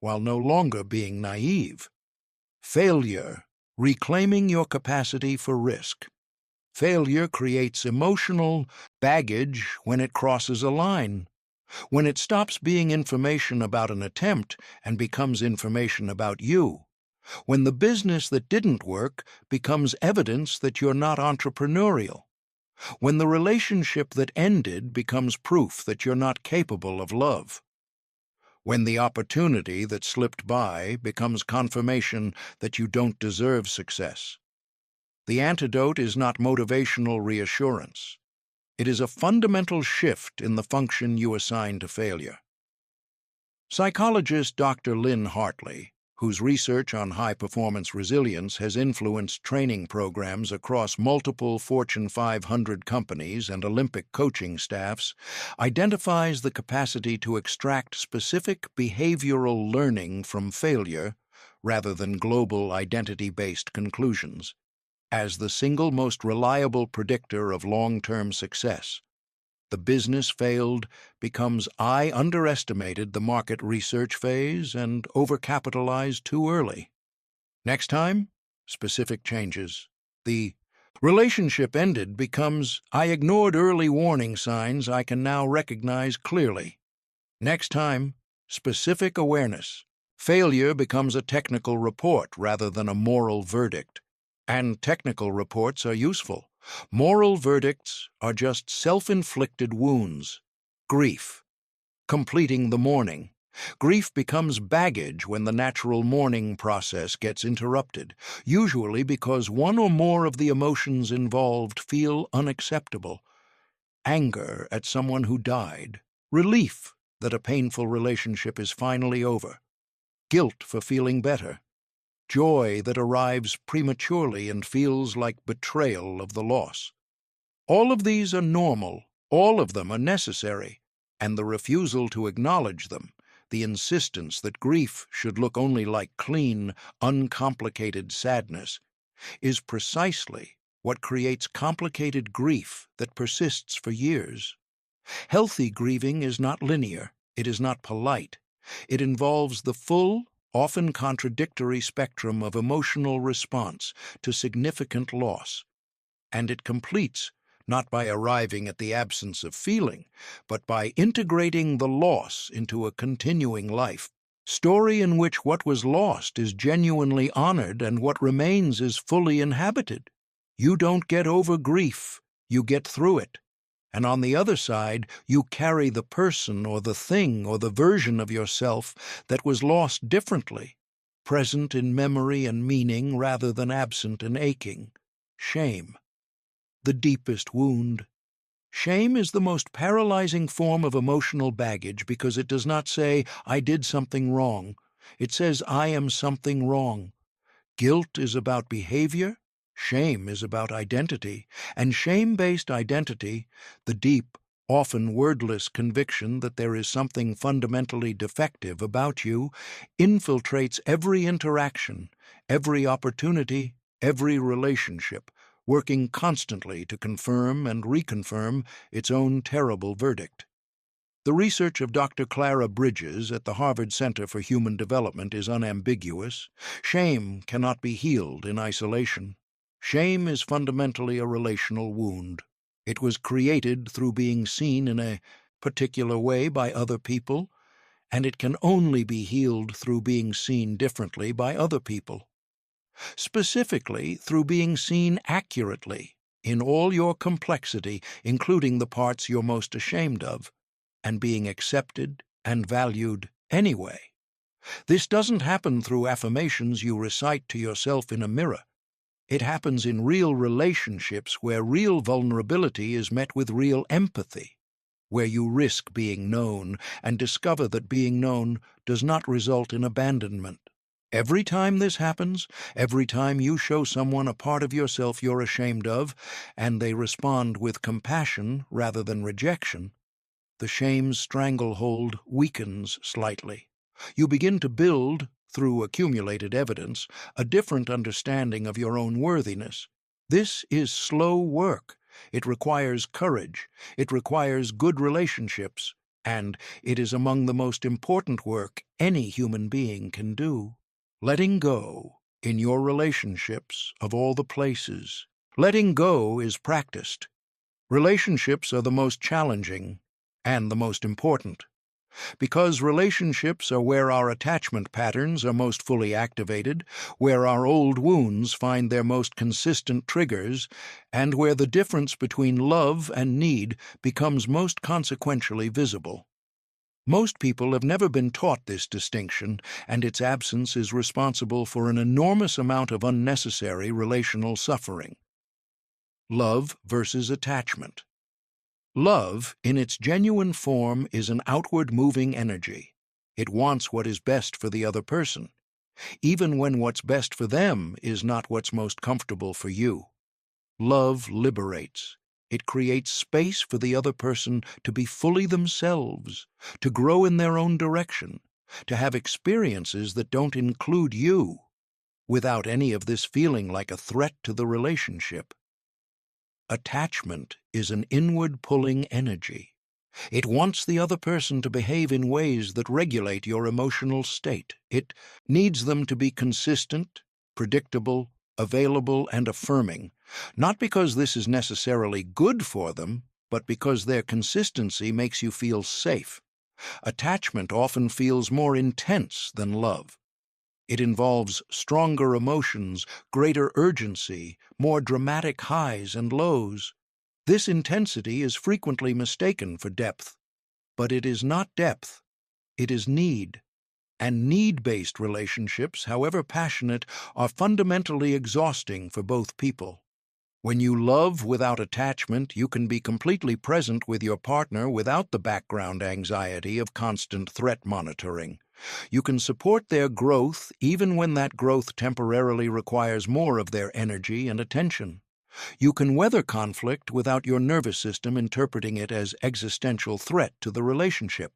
while no longer being naive. Failure. Reclaiming your capacity for risk. Failure creates emotional baggage when it crosses a line, when it stops being information about an attempt and becomes information about you, when the business that didn't work becomes evidence that you're not entrepreneurial, when the relationship that ended becomes proof that you're not capable of love. when the opportunity that slipped by becomes confirmation that you don't deserve success. The antidote is not motivational reassurance. It is a fundamental shift in the function you assign to failure. Psychologist Dr. Lynn Hartley, whose research on high-performance resilience has influenced training programs across multiple Fortune 500 companies and Olympic coaching staffs, identifies the capacity to extract specific behavioral learning from failure rather than global identity-based conclusions as the single most reliable predictor of long-term success. The business failed becomes I underestimated the market research phase and overcapitalized too early. Next time, specific changes. The relationship ended becomes I ignored early warning signs I can now recognize clearly. Next time, specific awareness. Failure becomes a technical report rather than a moral verdict. And technical reports are useful. Moral verdicts are just self-inflicted wounds. Grief. Completing the mourning. Grief becomes baggage when the natural mourning process gets interrupted, usually because one or more of the emotions involved feel unacceptable. Anger at someone who died. Relief that a painful relationship is finally over. Guilt for feeling better. Joy that arrives prematurely and feels like betrayal of the loss. All of these are normal, all of them are necessary, and the refusal to acknowledge them, the insistence that grief should look only like clean, uncomplicated sadness, is precisely what creates complicated grief that persists for years. Healthy grieving is not linear, it is not polite. It involves the full, often contradictory spectrum of emotional response to significant loss, and it completes not by arriving at the absence of feeling, but by integrating the loss into a continuing life, story in which what was lost is genuinely honored and what remains is fully inhabited. You don't get over grief, you get through it. And on the other side, you carry the person or the thing or the version of yourself that was lost differently, present in memory and meaning rather than absent and aching. Shame. The deepest wound. Shame is the most paralyzing form of emotional baggage because it does not say, I did something wrong. It says, I am something wrong. Guilt is about behavior. Shame is about identity, and shame-based identity, the deep, often wordless conviction that there is something fundamentally defective about you, infiltrates every interaction, every opportunity, every relationship, working constantly to confirm and reconfirm its own terrible verdict. The research of Dr. Clara Bridges at the Harvard Center for Human Development is unambiguous. Shame cannot be healed in isolation. Shame is fundamentally a relational wound. It was created through being seen in a particular way by other people, and it can only be healed through being seen differently by other people. Specifically, through being seen accurately, in all your complexity, including the parts you're most ashamed of, and being accepted and valued anyway. This doesn't happen through affirmations you recite to yourself in a mirror. It happens in real relationships where real vulnerability is met with real empathy, where you risk being known and discover that being known does not result in abandonment. Every time this happens, every time you show someone a part of yourself you're ashamed of, and they respond with compassion rather than rejection, the shame's stranglehold weakens slightly. You begin to build, through accumulated evidence, a different understanding of your own worthiness. This is slow work. It requires courage. It requires good relationships. And it is among the most important work any human being can do. Letting go, in your relationships, of all the places. Letting go is practiced. Relationships are the most challenging and the most important, because relationships are where our attachment patterns are most fully activated, where our old wounds find their most consistent triggers, and where the difference between love and need becomes most consequentially visible. Most people have never been taught this distinction, and its absence is responsible for an enormous amount of unnecessary relational suffering. Love versus attachment. Love, in its genuine form, is an outward-moving energy. It wants what is best for the other person, even when what's best for them is not what's most comfortable for you. Love liberates. It creates space for the other person to be fully themselves, to grow in their own direction, to have experiences that don't include you, without any of this feeling like a threat to the relationship. Attachment is an inward-pulling energy. It wants the other person to behave in ways that regulate your emotional state. It needs them to be consistent, predictable, available, and affirming, not because this is necessarily good for them, but because their consistency makes you feel safe. Attachment often feels more intense than love. It involves stronger emotions, greater urgency, more dramatic highs and lows. This intensity is frequently mistaken for depth. But it is not depth, it is need. And need-based relationships, however passionate, are fundamentally exhausting for both people. When you love without attachment, you can be completely present with your partner without the background anxiety of constant threat monitoring. You can support their growth even when that growth temporarily requires more of their energy and attention. You can weather conflict without your nervous system interpreting it as existential threat to the relationship.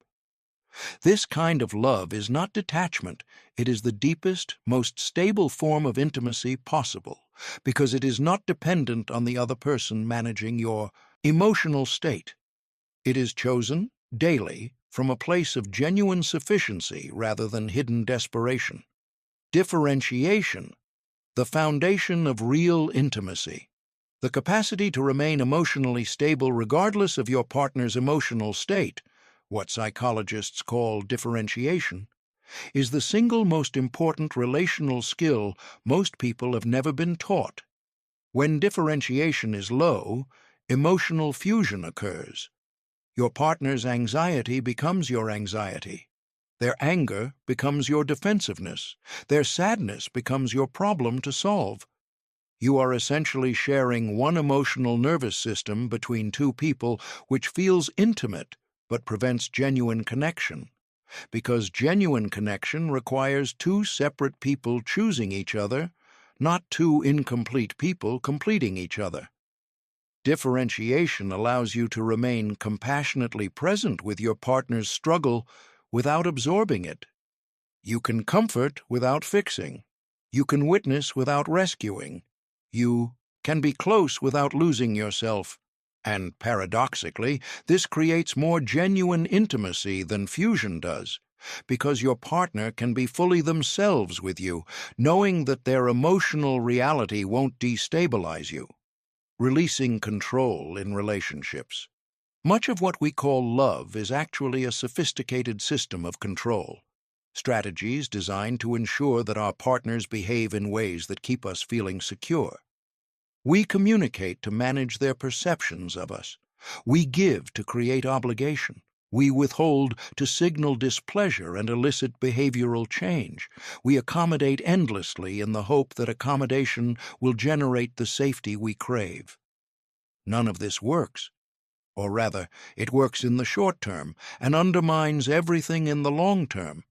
This kind of love is not detachment, it is the deepest, most stable form of intimacy possible, because it is not dependent on the other person managing your emotional state. It is chosen, daily, from a place of genuine sufficiency rather than hidden desperation. Differentiation, the foundation of real intimacy. The capacity to remain emotionally stable regardless of your partner's emotional state, what psychologists call differentiation, is the single most important relational skill most people have never been taught. When differentiation is low, emotional fusion occurs. Your partner's anxiety becomes your anxiety. Their anger becomes your defensiveness. Their sadness becomes your problem to solve. You are essentially sharing one emotional nervous system between two people which feels intimate but prevents genuine connection, because genuine connection requires two separate people choosing each other, not two incomplete people completing each other. Differentiation allows you to remain compassionately present with your partner's struggle without absorbing it. You can comfort without fixing. You can witness without rescuing. You can be close without losing yourself. And paradoxically, this creates more genuine intimacy than fusion does, because your partner can be fully themselves with you, knowing that their emotional reality won't destabilize you. Releasing control in relationships. Much of what we call love is actually a sophisticated system of control. Strategies designed to ensure that our partners behave in ways that keep us feeling secure. We communicate to manage their perceptions of us. We give to create obligation. We withhold to signal displeasure and elicit behavioral change. We accommodate endlessly in the hope that accommodation will generate the safety we crave. None of this works. Or rather, it works in the short term and undermines everything in the long term.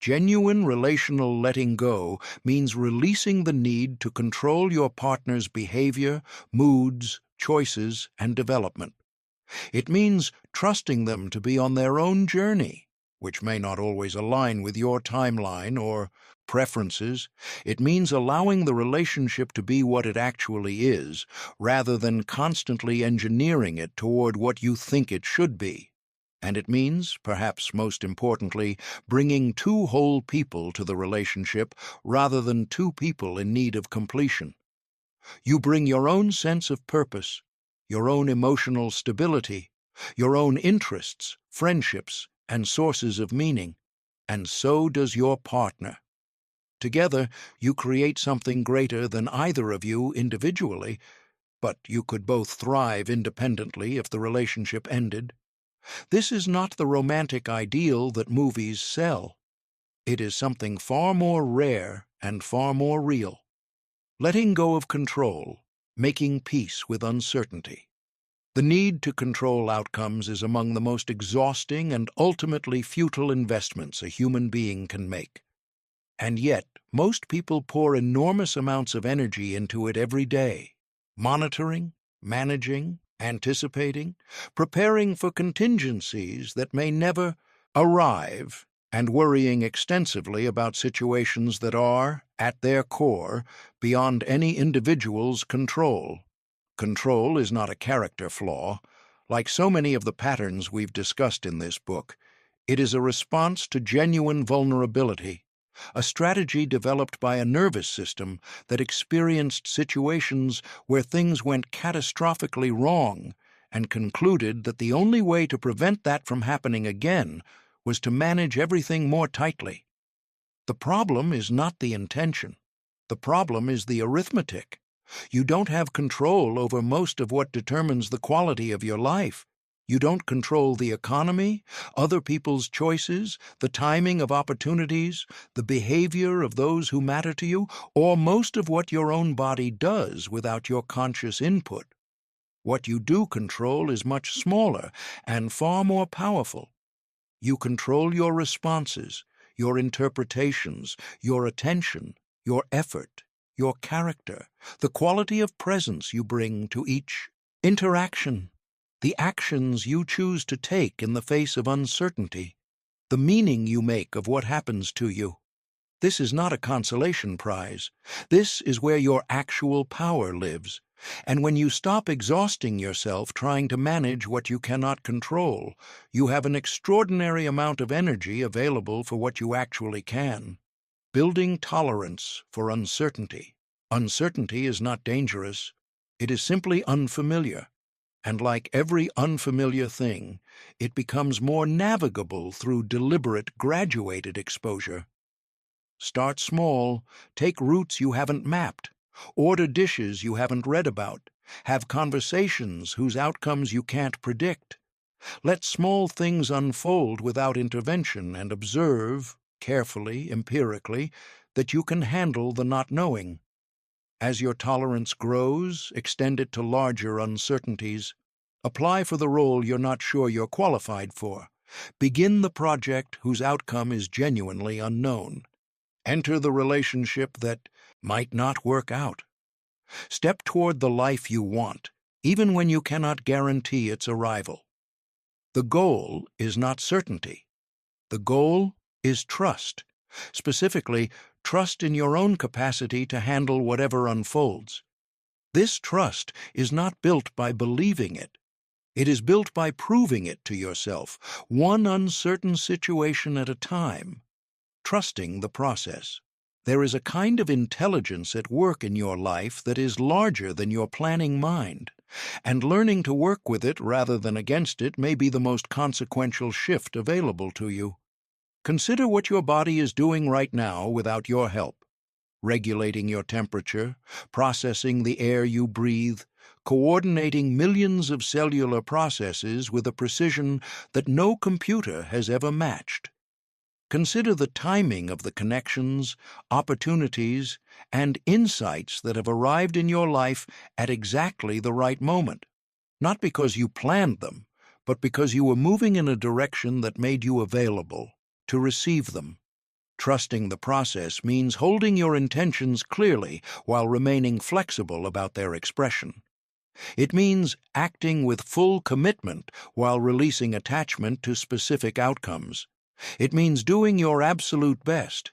Genuine relational letting go means releasing the need to control your partner's behavior, moods, choices, and development. It means trusting them to be on their own journey, which may not always align with your timeline or preferences. It means allowing the relationship to be what it actually is, rather than constantly engineering it toward what you think it should be. And it means, perhaps most importantly, bringing two whole people to the relationship rather than two people in need of completion. You bring your own sense of purpose, your own emotional stability, your own interests, friendships, and sources of meaning, and so does your partner. Together, you create something greater than either of you individually, but you could both thrive independently if the relationship ended. This is not the romantic ideal that movies sell. It is something far more rare and far more real. Letting go of control, making peace with uncertainty. The need to control outcomes is among the most exhausting and ultimately futile investments a human being can make. And yet, most people pour enormous amounts of energy into it every day, monitoring, managing, anticipating, preparing for contingencies that may never arrive, and worrying extensively about situations that are, at their core, beyond any individual's control. Control is not a character flaw. Like so many of the patterns we've discussed in this book, it is a response to genuine vulnerability, a strategy developed by a nervous system that experienced situations where things went catastrophically wrong and concluded that the only way to prevent that from happening again was to manage everything more tightly. The problem is not the intention. The problem is the arithmetic. You don't have control over most of what determines the quality of your life. You don't control the economy, other people's choices, the timing of opportunities, the behavior of those who matter to you, or most of what your own body does without your conscious input. What you do control is much smaller and far more powerful. You control your responses, your interpretations, your attention, your effort, your character, the quality of presence you bring to each interaction, the actions you choose to take in the face of uncertainty, the meaning you make of what happens to you. This is not a consolation prize. This is where your actual power lives. And when you stop exhausting yourself trying to manage what you cannot control, you have an extraordinary amount of energy available for what you actually can. Building tolerance for uncertainty. Uncertainty is not dangerous. It is simply unfamiliar. And like every unfamiliar thing, it becomes more navigable through deliberate, graduated exposure. Start small, take routes you haven't mapped, order dishes you haven't read about, have conversations whose outcomes you can't predict. Let small things unfold without intervention and observe, carefully, empirically, that you can handle the not knowing. As your tolerance grows, extend it to larger uncertainties. Apply for the role you're not sure you're qualified for. Begin the project whose outcome is genuinely unknown. Enter the relationship that might not work out. Step toward the life you want, even when you cannot guarantee its arrival. The goal is not certainty. The goal is trust. Specifically, trust in your own capacity to handle whatever unfolds. This trust is not built by believing it. It is built by proving it to yourself, one uncertain situation at a time. Trusting the process. There is a kind of intelligence at work in your life that is larger than your planning mind, and learning to work with it rather than against it may be the most consequential shift available to you. Consider what your body is doing right now without your help. Regulating your temperature, processing the air you breathe, coordinating millions of cellular processes with a precision that no computer has ever matched. Consider the timing of the connections, opportunities, and insights that have arrived in your life at exactly the right moment, not because you planned them, but because you were moving in a direction that made you available to receive them. Trusting the process means holding your intentions clearly while remaining flexible about their expression. It means acting with full commitment while releasing attachment to specific outcomes. It means doing your absolute best,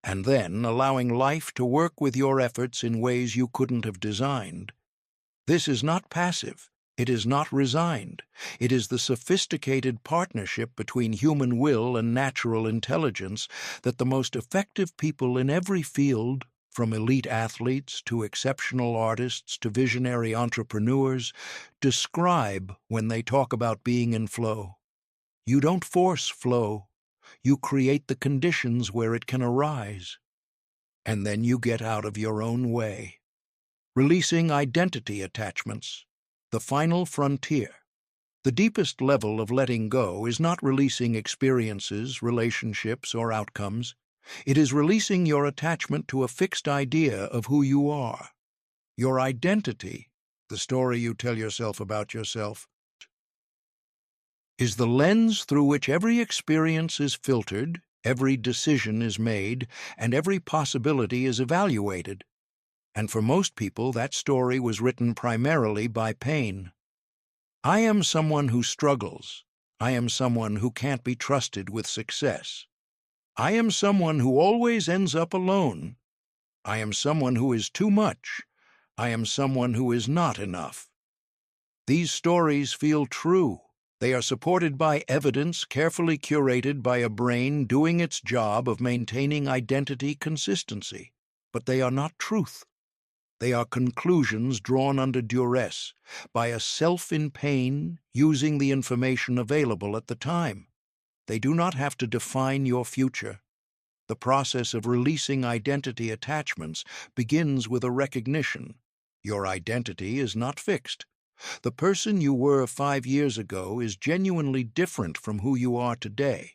and then allowing life to work with your efforts in ways you couldn't have designed. This is not passive. It is not resigned. It is the sophisticated partnership between human will and natural intelligence that the most effective people in every field, from elite athletes to exceptional artists to visionary entrepreneurs, describe when they talk about being in flow. You don't force flow. You create the conditions where it can arise. And then you get out of your own way. Releasing identity attachments, the final frontier. The deepest level of letting go is not releasing experiences, relationships, or outcomes. It is releasing your attachment to a fixed idea of who you are. Your identity, the story you tell yourself about yourself, is the lens through which every experience is filtered, every decision is made, and every possibility is evaluated. And for most people, that story was written primarily by pain. I am someone who struggles. I am someone who can't be trusted with success. I am someone who always ends up alone. I am someone who is too much. I am someone who is not enough. These stories feel true. They are supported by evidence carefully curated by a brain doing its job of maintaining identity consistency. But they are not truth. They are conclusions drawn under duress by a self in pain using the information available at the time. They do not have to define your future. The process of releasing identity attachments begins with a recognition. Your identity is not fixed. The person you were 5 years ago is genuinely different from who you are today.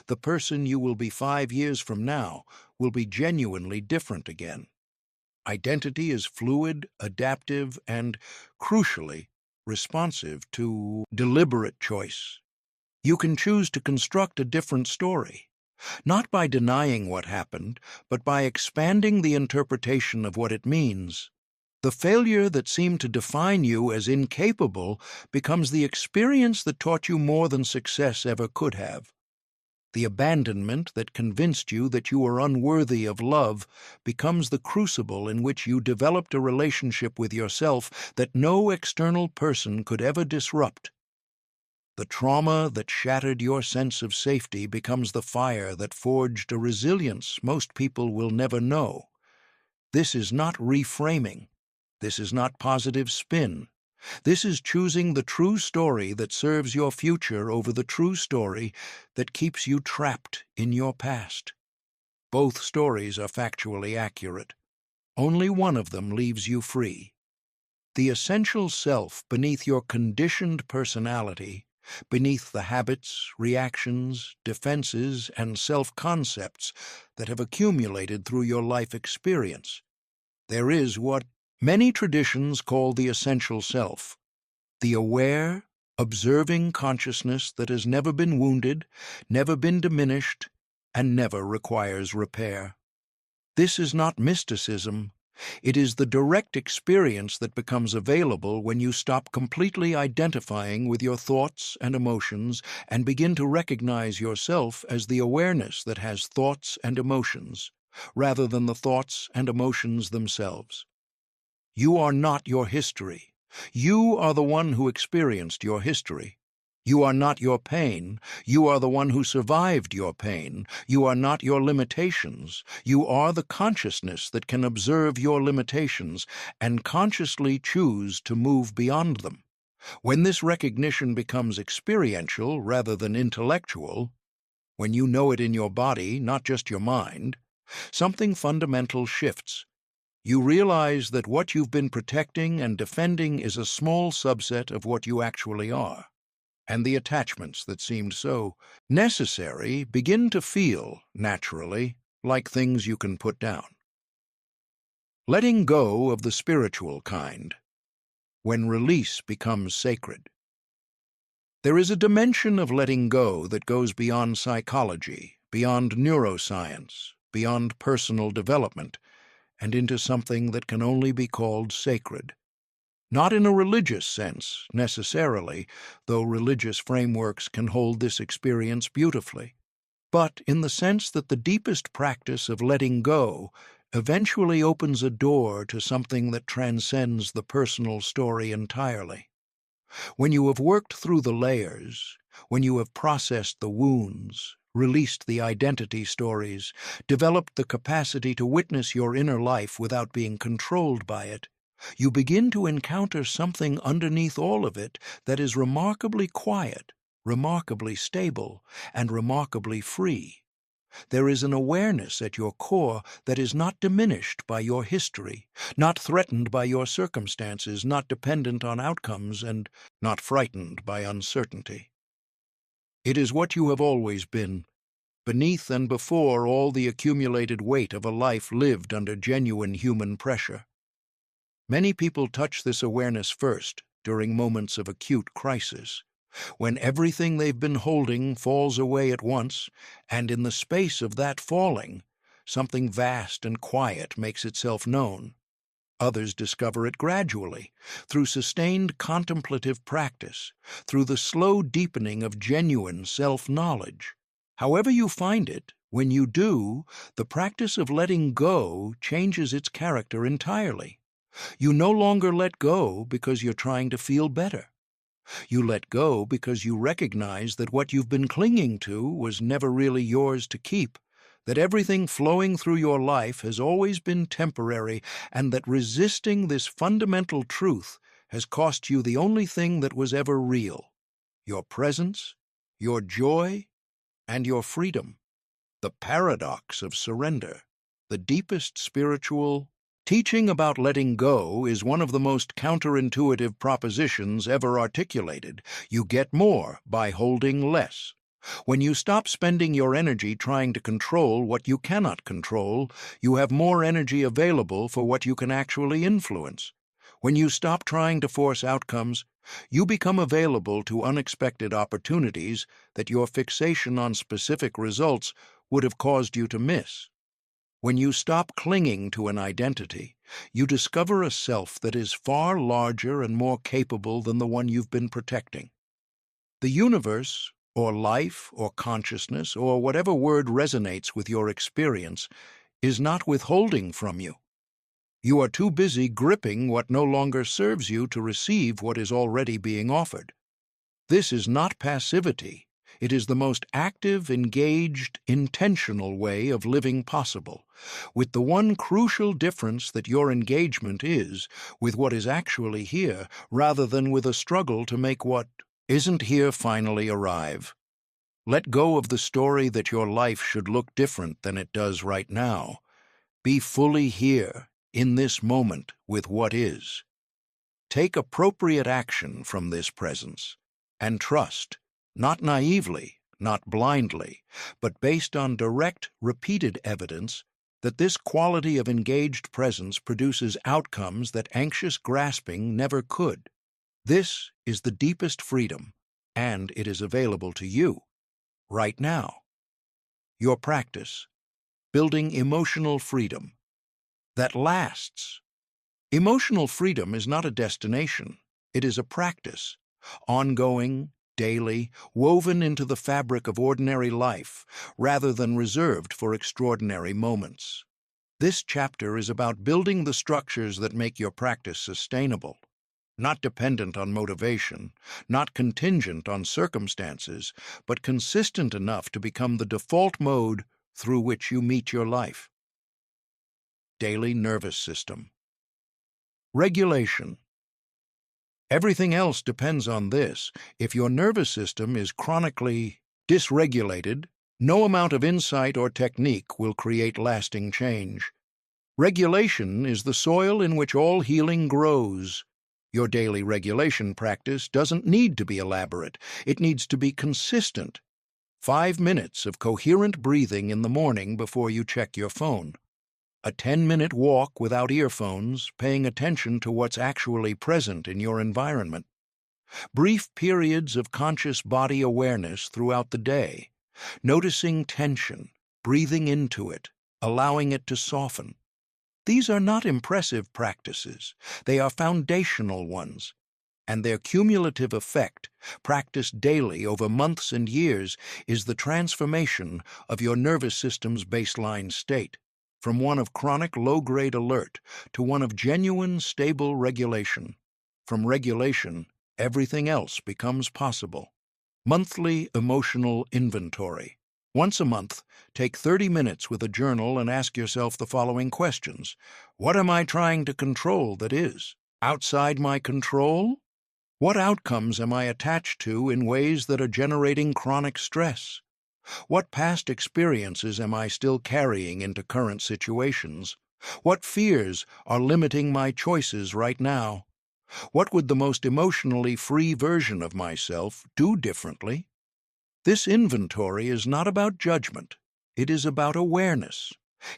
The person you will be 5 years from now will be genuinely different again. Identity is fluid, adaptive, and, crucially, responsive to deliberate choice. You can choose to construct a different story, not by denying what happened, but by expanding the interpretation of what it means. The failure that seemed to define you as incapable becomes the experience that taught you more than success ever could have. The abandonment that convinced you that you were unworthy of love becomes the crucible in which you developed a relationship with yourself that no external person could ever disrupt. The trauma that shattered your sense of safety becomes the fire that forged a resilience most people will never know. This is not reframing. This is not positive spin. This is choosing the true story that serves your future over the true story that keeps you trapped in your past. Both stories are factually accurate. Only one of them leaves you free. The essential self beneath your conditioned personality, beneath the habits, reactions, defenses, and self-concepts that have accumulated through your life experience. There is what many traditions call the essential self, the aware, observing consciousness that has never been wounded, never been diminished, and never requires repair. This is not mysticism. It is the direct experience that becomes available when you stop completely identifying with your thoughts and emotions and begin to recognize yourself as the awareness that has thoughts and emotions, rather than the thoughts and emotions themselves. You are not your history. You are the one who experienced your history. You are not your pain. You are the one who survived your pain. You are not your limitations. You are the consciousness that can observe your limitations and consciously choose to move beyond them. When this recognition becomes experiential rather than intellectual, when you know it in your body, not just your mind, something fundamental shifts. You realize that what you've been protecting and defending is a small subset of what you actually are, and the attachments that seemed so necessary begin to feel, naturally, like things you can put down. Letting go of the spiritual kind, when release becomes sacred. There is a dimension of letting go that goes beyond psychology, beyond neuroscience, beyond personal development, and into something that can only be called sacred. Not in a religious sense, necessarily, though religious frameworks can hold this experience beautifully, but in the sense that the deepest practice of letting go eventually opens a door to something that transcends the personal story entirely. When you have worked through the layers, when you have processed the wounds, released the identity stories, developed the capacity to witness your inner life without being controlled by it, you begin to encounter something underneath all of it that is remarkably quiet, remarkably stable, and remarkably free. There is an awareness at your core that is not diminished by your history, not threatened by your circumstances, not dependent on outcomes, and not frightened by uncertainty. It is what you have always been, beneath and before all the accumulated weight of a life lived under genuine human pressure. Many people touch this awareness first during moments of acute crisis, when everything they've been holding falls away at once, and in the space of that falling, something vast and quiet makes itself known. Others discover it gradually, through sustained contemplative practice, through the slow deepening of genuine self-knowledge. However you find it, when you do, the practice of letting go changes its character entirely. You no longer let go because you're trying to feel better. You let go because you recognize that what you've been clinging to was never really yours to keep, that everything flowing through your life has always been temporary, and that resisting this fundamental truth has cost you the only thing that was ever real: your presence, your joy, and your freedom. The paradox of surrender, the deepest spiritual teaching about letting go, is one of the most counterintuitive propositions ever articulated. You get more by holding less. When you stop spending your energy trying to control what you cannot control, you have more energy available for what you can actually influence. When you stop trying to force outcomes, you become available to unexpected opportunities that your fixation on specific results would have caused you to miss. When you stop clinging to an identity, you discover a self that is far larger and more capable than the one you've been protecting. The universe, or life, or consciousness, or whatever word resonates with your experience, is not withholding from you. You are too busy gripping what no longer serves you to receive what is already being offered. This is not passivity. It is the most active, engaged, intentional way of living possible, with the one crucial difference that your engagement is with what is actually here, rather than with a struggle to make what isn't here finally arrive. Let go of the story that your life should look different than it does right now. Be fully here, in this moment, with what is. Take appropriate action from this presence, and trust, not naively, not blindly, but based on direct, repeated evidence, that this quality of engaged presence produces outcomes that anxious grasping never could. This is the deepest freedom, and it is available to you, right now. Your practice, building emotional freedom, that lasts. Emotional freedom is not a destination, it is a practice, ongoing, daily, woven into the fabric of ordinary life, rather than reserved for extraordinary moments. This chapter is about building the structures that make your practice sustainable, not dependent on motivation, not contingent on circumstances, but consistent enough to become the default mode through which you meet your life. Daily nervous system. Regulation. Everything else depends on this. If your nervous system is chronically dysregulated, no amount of insight or technique will create lasting change. Regulation is the soil in which all healing grows. Your daily regulation practice doesn't need to be elaborate. It needs to be consistent. 5 minutes of coherent breathing in the morning before you check your phone. A 10-minute walk without earphones, paying attention to what's actually present in your environment. Brief periods of conscious body awareness throughout the day, noticing tension, breathing into it, allowing it to soften. These are not impressive practices. They are foundational ones, and their cumulative effect, practiced daily over months and years, is the transformation of your nervous system's baseline state, from one of chronic low-grade alert to one of genuine, stable regulation. From regulation, everything else becomes possible. Monthly emotional inventory. Once a month, take 30 minutes with a journal and ask yourself the following questions. What am I trying to control that is outside my control? What outcomes am I attached to in ways that are generating chronic stress? What past experiences am I still carrying into current situations? What fears are limiting my choices right now? What would the most emotionally free version of myself do differently? This inventory is not about judgment. It is about awareness,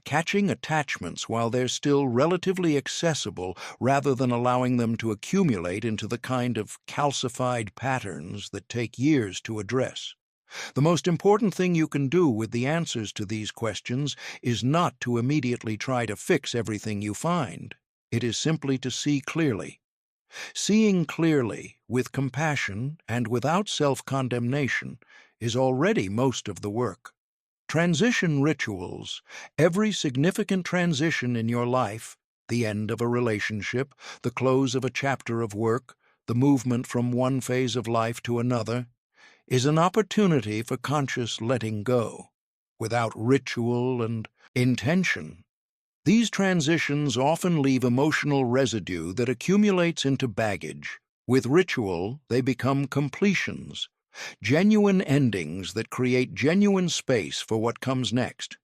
catching attachments while they're still relatively accessible rather than allowing them to accumulate into the kind of calcified patterns that take years to address. The most important thing you can do with the answers to these questions is not to immediately try to fix everything you find. It is simply to see clearly. Seeing clearly, with compassion and without self-condemnation, is already most of the work. Transition rituals, every significant transition in your life, the end of a relationship, the close of a chapter of work, the movement from one phase of life to another, is an opportunity for conscious letting go. Without ritual and intention, these transitions often leave emotional residue that accumulates into baggage. With ritual, they become completions, genuine endings that create genuine space for what comes next.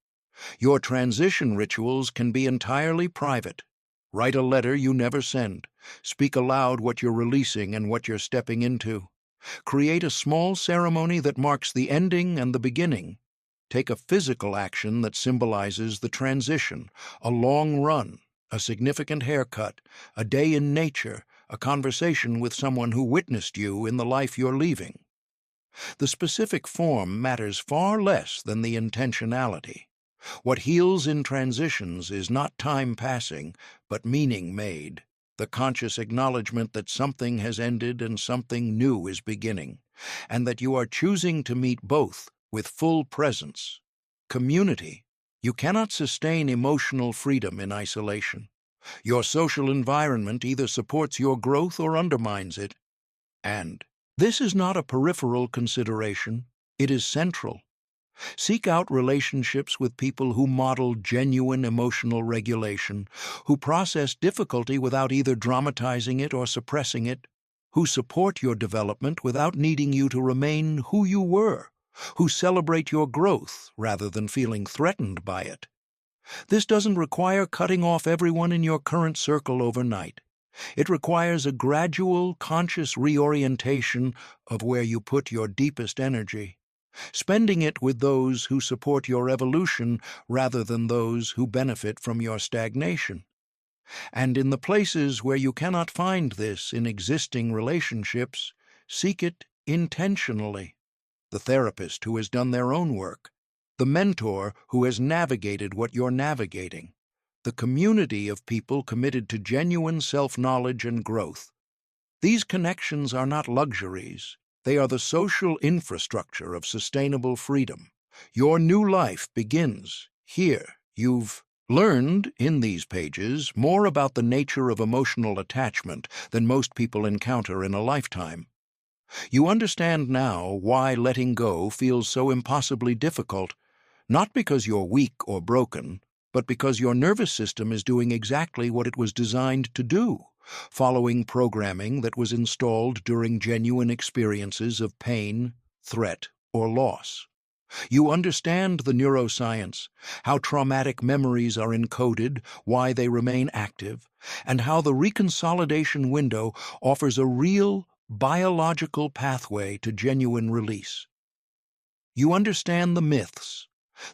Your transition rituals can be entirely private. Write a letter you never send. Speak aloud what you're releasing and what you're stepping into. Create a small ceremony that marks the ending and the beginning. Take a physical action that symbolizes the transition, a long run, a significant haircut, a day in nature, a conversation with someone who witnessed you in the life you're leaving. The specific form matters far less than the intentionality. What heals in transitions is not time passing, but meaning made, the conscious acknowledgement that something has ended and something new is beginning, and that you are choosing to meet both with full presence. Community. You cannot sustain emotional freedom in isolation. Your social environment either supports your growth or undermines it. And this is not a peripheral consideration, it is central. Seek out relationships with people who model genuine emotional regulation, who process difficulty without either dramatizing it or suppressing it, who support your development without needing you to remain who you were, who celebrate your growth rather than feeling threatened by it. This doesn't require cutting off everyone in your current circle overnight. It requires a gradual, conscious reorientation of where you put your deepest energy, spending it with those who support your evolution rather than those who benefit from your stagnation. And in the places where you cannot find this in existing relationships, seek it intentionally. The therapist who has done their own work, the mentor who has navigated what you're navigating, the community of people committed to genuine self-knowledge and growth. These connections are not luxuries. They are the social infrastructure of sustainable freedom. Your new life begins here. You've learned in these pages more about the nature of emotional attachment than most people encounter in a lifetime. You understand now why letting go feels so impossibly difficult, not because you're weak or broken, but because your nervous system is doing exactly what it was designed to do, following programming that was installed during genuine experiences of pain, threat, or loss. You understand the neuroscience, how traumatic memories are encoded, why they remain active, and how the reconsolidation window offers a real, biological pathway to genuine release. You understand the myths,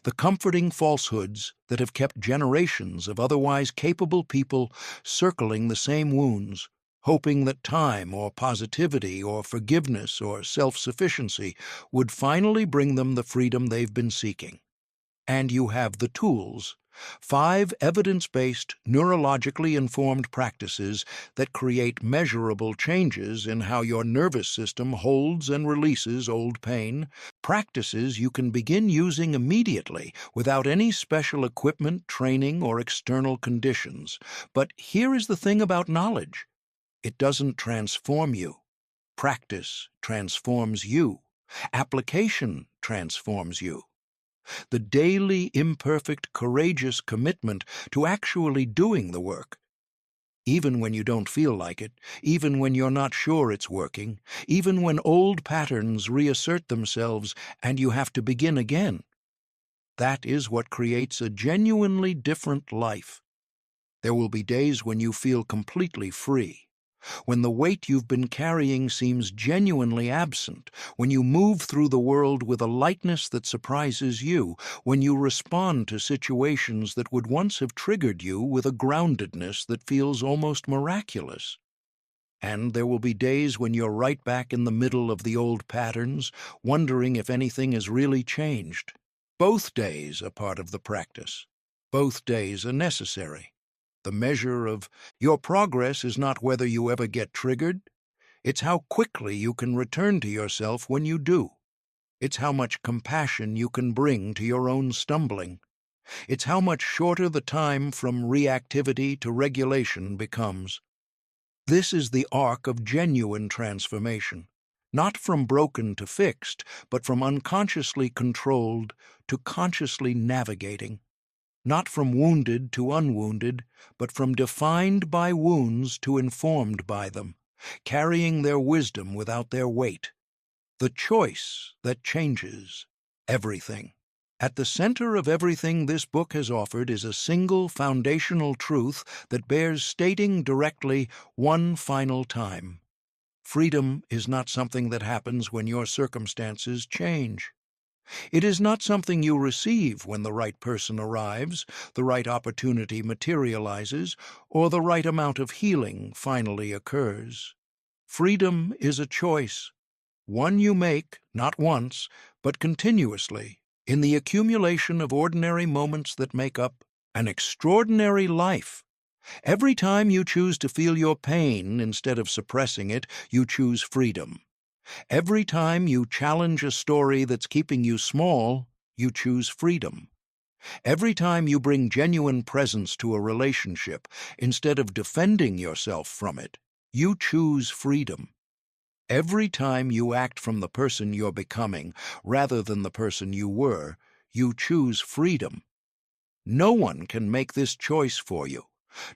the comforting falsehoods that have kept generations of otherwise capable people circling the same wounds, hoping that time or positivity or forgiveness or self-sufficiency would finally bring them the freedom they've been seeking. And you have the tools, 5 evidence-based, neurologically informed practices that create measurable changes in how your nervous system holds and releases old pain, practices you can begin using immediately without any special equipment, training, or external conditions. But here is the thing about knowledge. It doesn't transform you. Practice transforms you. Application transforms you. The daily, imperfect, courageous commitment to actually doing the work. Even when you don't feel like it, even when you're not sure it's working, even when old patterns reassert themselves and you have to begin again. That is what creates a genuinely different life. There will be days when you feel completely free, when the weight you've been carrying seems genuinely absent, when you move through the world with a lightness that surprises you, when you respond to situations that would once have triggered you with a groundedness that feels almost miraculous. And there will be days when you're right back in the middle of the old patterns, wondering if anything has really changed. Both days are part of the practice. Both days are necessary. The measure of your progress is not whether you ever get triggered. It's how quickly you can return to yourself when you do. It's how much compassion you can bring to your own stumbling. It's how much shorter the time from reactivity to regulation becomes. This is the arc of genuine transformation, not from broken to fixed, but from unconsciously controlled to consciously navigating. Not from wounded to unwounded, but from defined by wounds to informed by them, carrying their wisdom without their weight. The choice that changes everything. At the center of everything this book has offered is a single foundational truth that bears stating directly one final time. Freedom is not something that happens when your circumstances change. It is not something you receive when the right person arrives, the right opportunity materializes, or the right amount of healing finally occurs. Freedom is a choice, one you make not once, but continuously, in the accumulation of ordinary moments that make up an extraordinary life. Every time you choose to feel your pain instead of suppressing it, you choose freedom. Every time you challenge a story that's keeping you small, you choose freedom. Every time you bring genuine presence to a relationship, instead of defending yourself from it, you choose freedom. Every time you act from the person you're becoming, rather than the person you were, you choose freedom. No one can make this choice for you.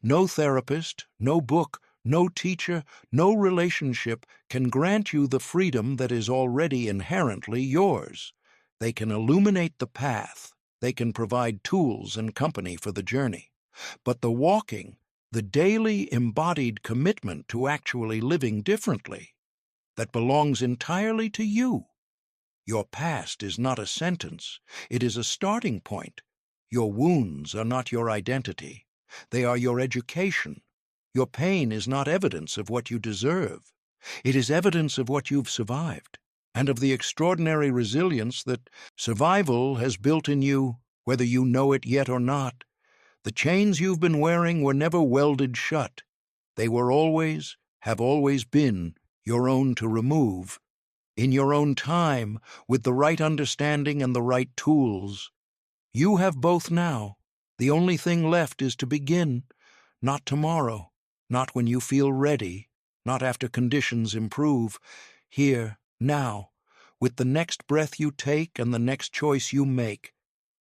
No therapist, no book, no teacher, no relationship can grant you the freedom that is already inherently yours. They can illuminate the path. They can provide tools and company for the journey. But the walking, the daily embodied commitment to actually living differently, that belongs entirely to you. Your past is not a sentence. It is a starting point. Your wounds are not your identity. They are your education. Your pain is not evidence of what you deserve. It is evidence of what you've survived, and of the extraordinary resilience that survival has built in you, whether you know it yet or not. The chains you've been wearing were never welded shut. They were always, have always been, your own to remove. In your own time, with the right understanding and the right tools. You have both now. The only thing left is to begin, not tomorrow, not when you feel ready, not after conditions improve. Here, now, with the next breath you take and the next choice you make.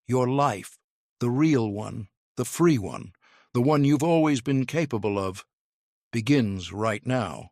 Your life, the real one, the free one, the one you've always been capable of, begins right now.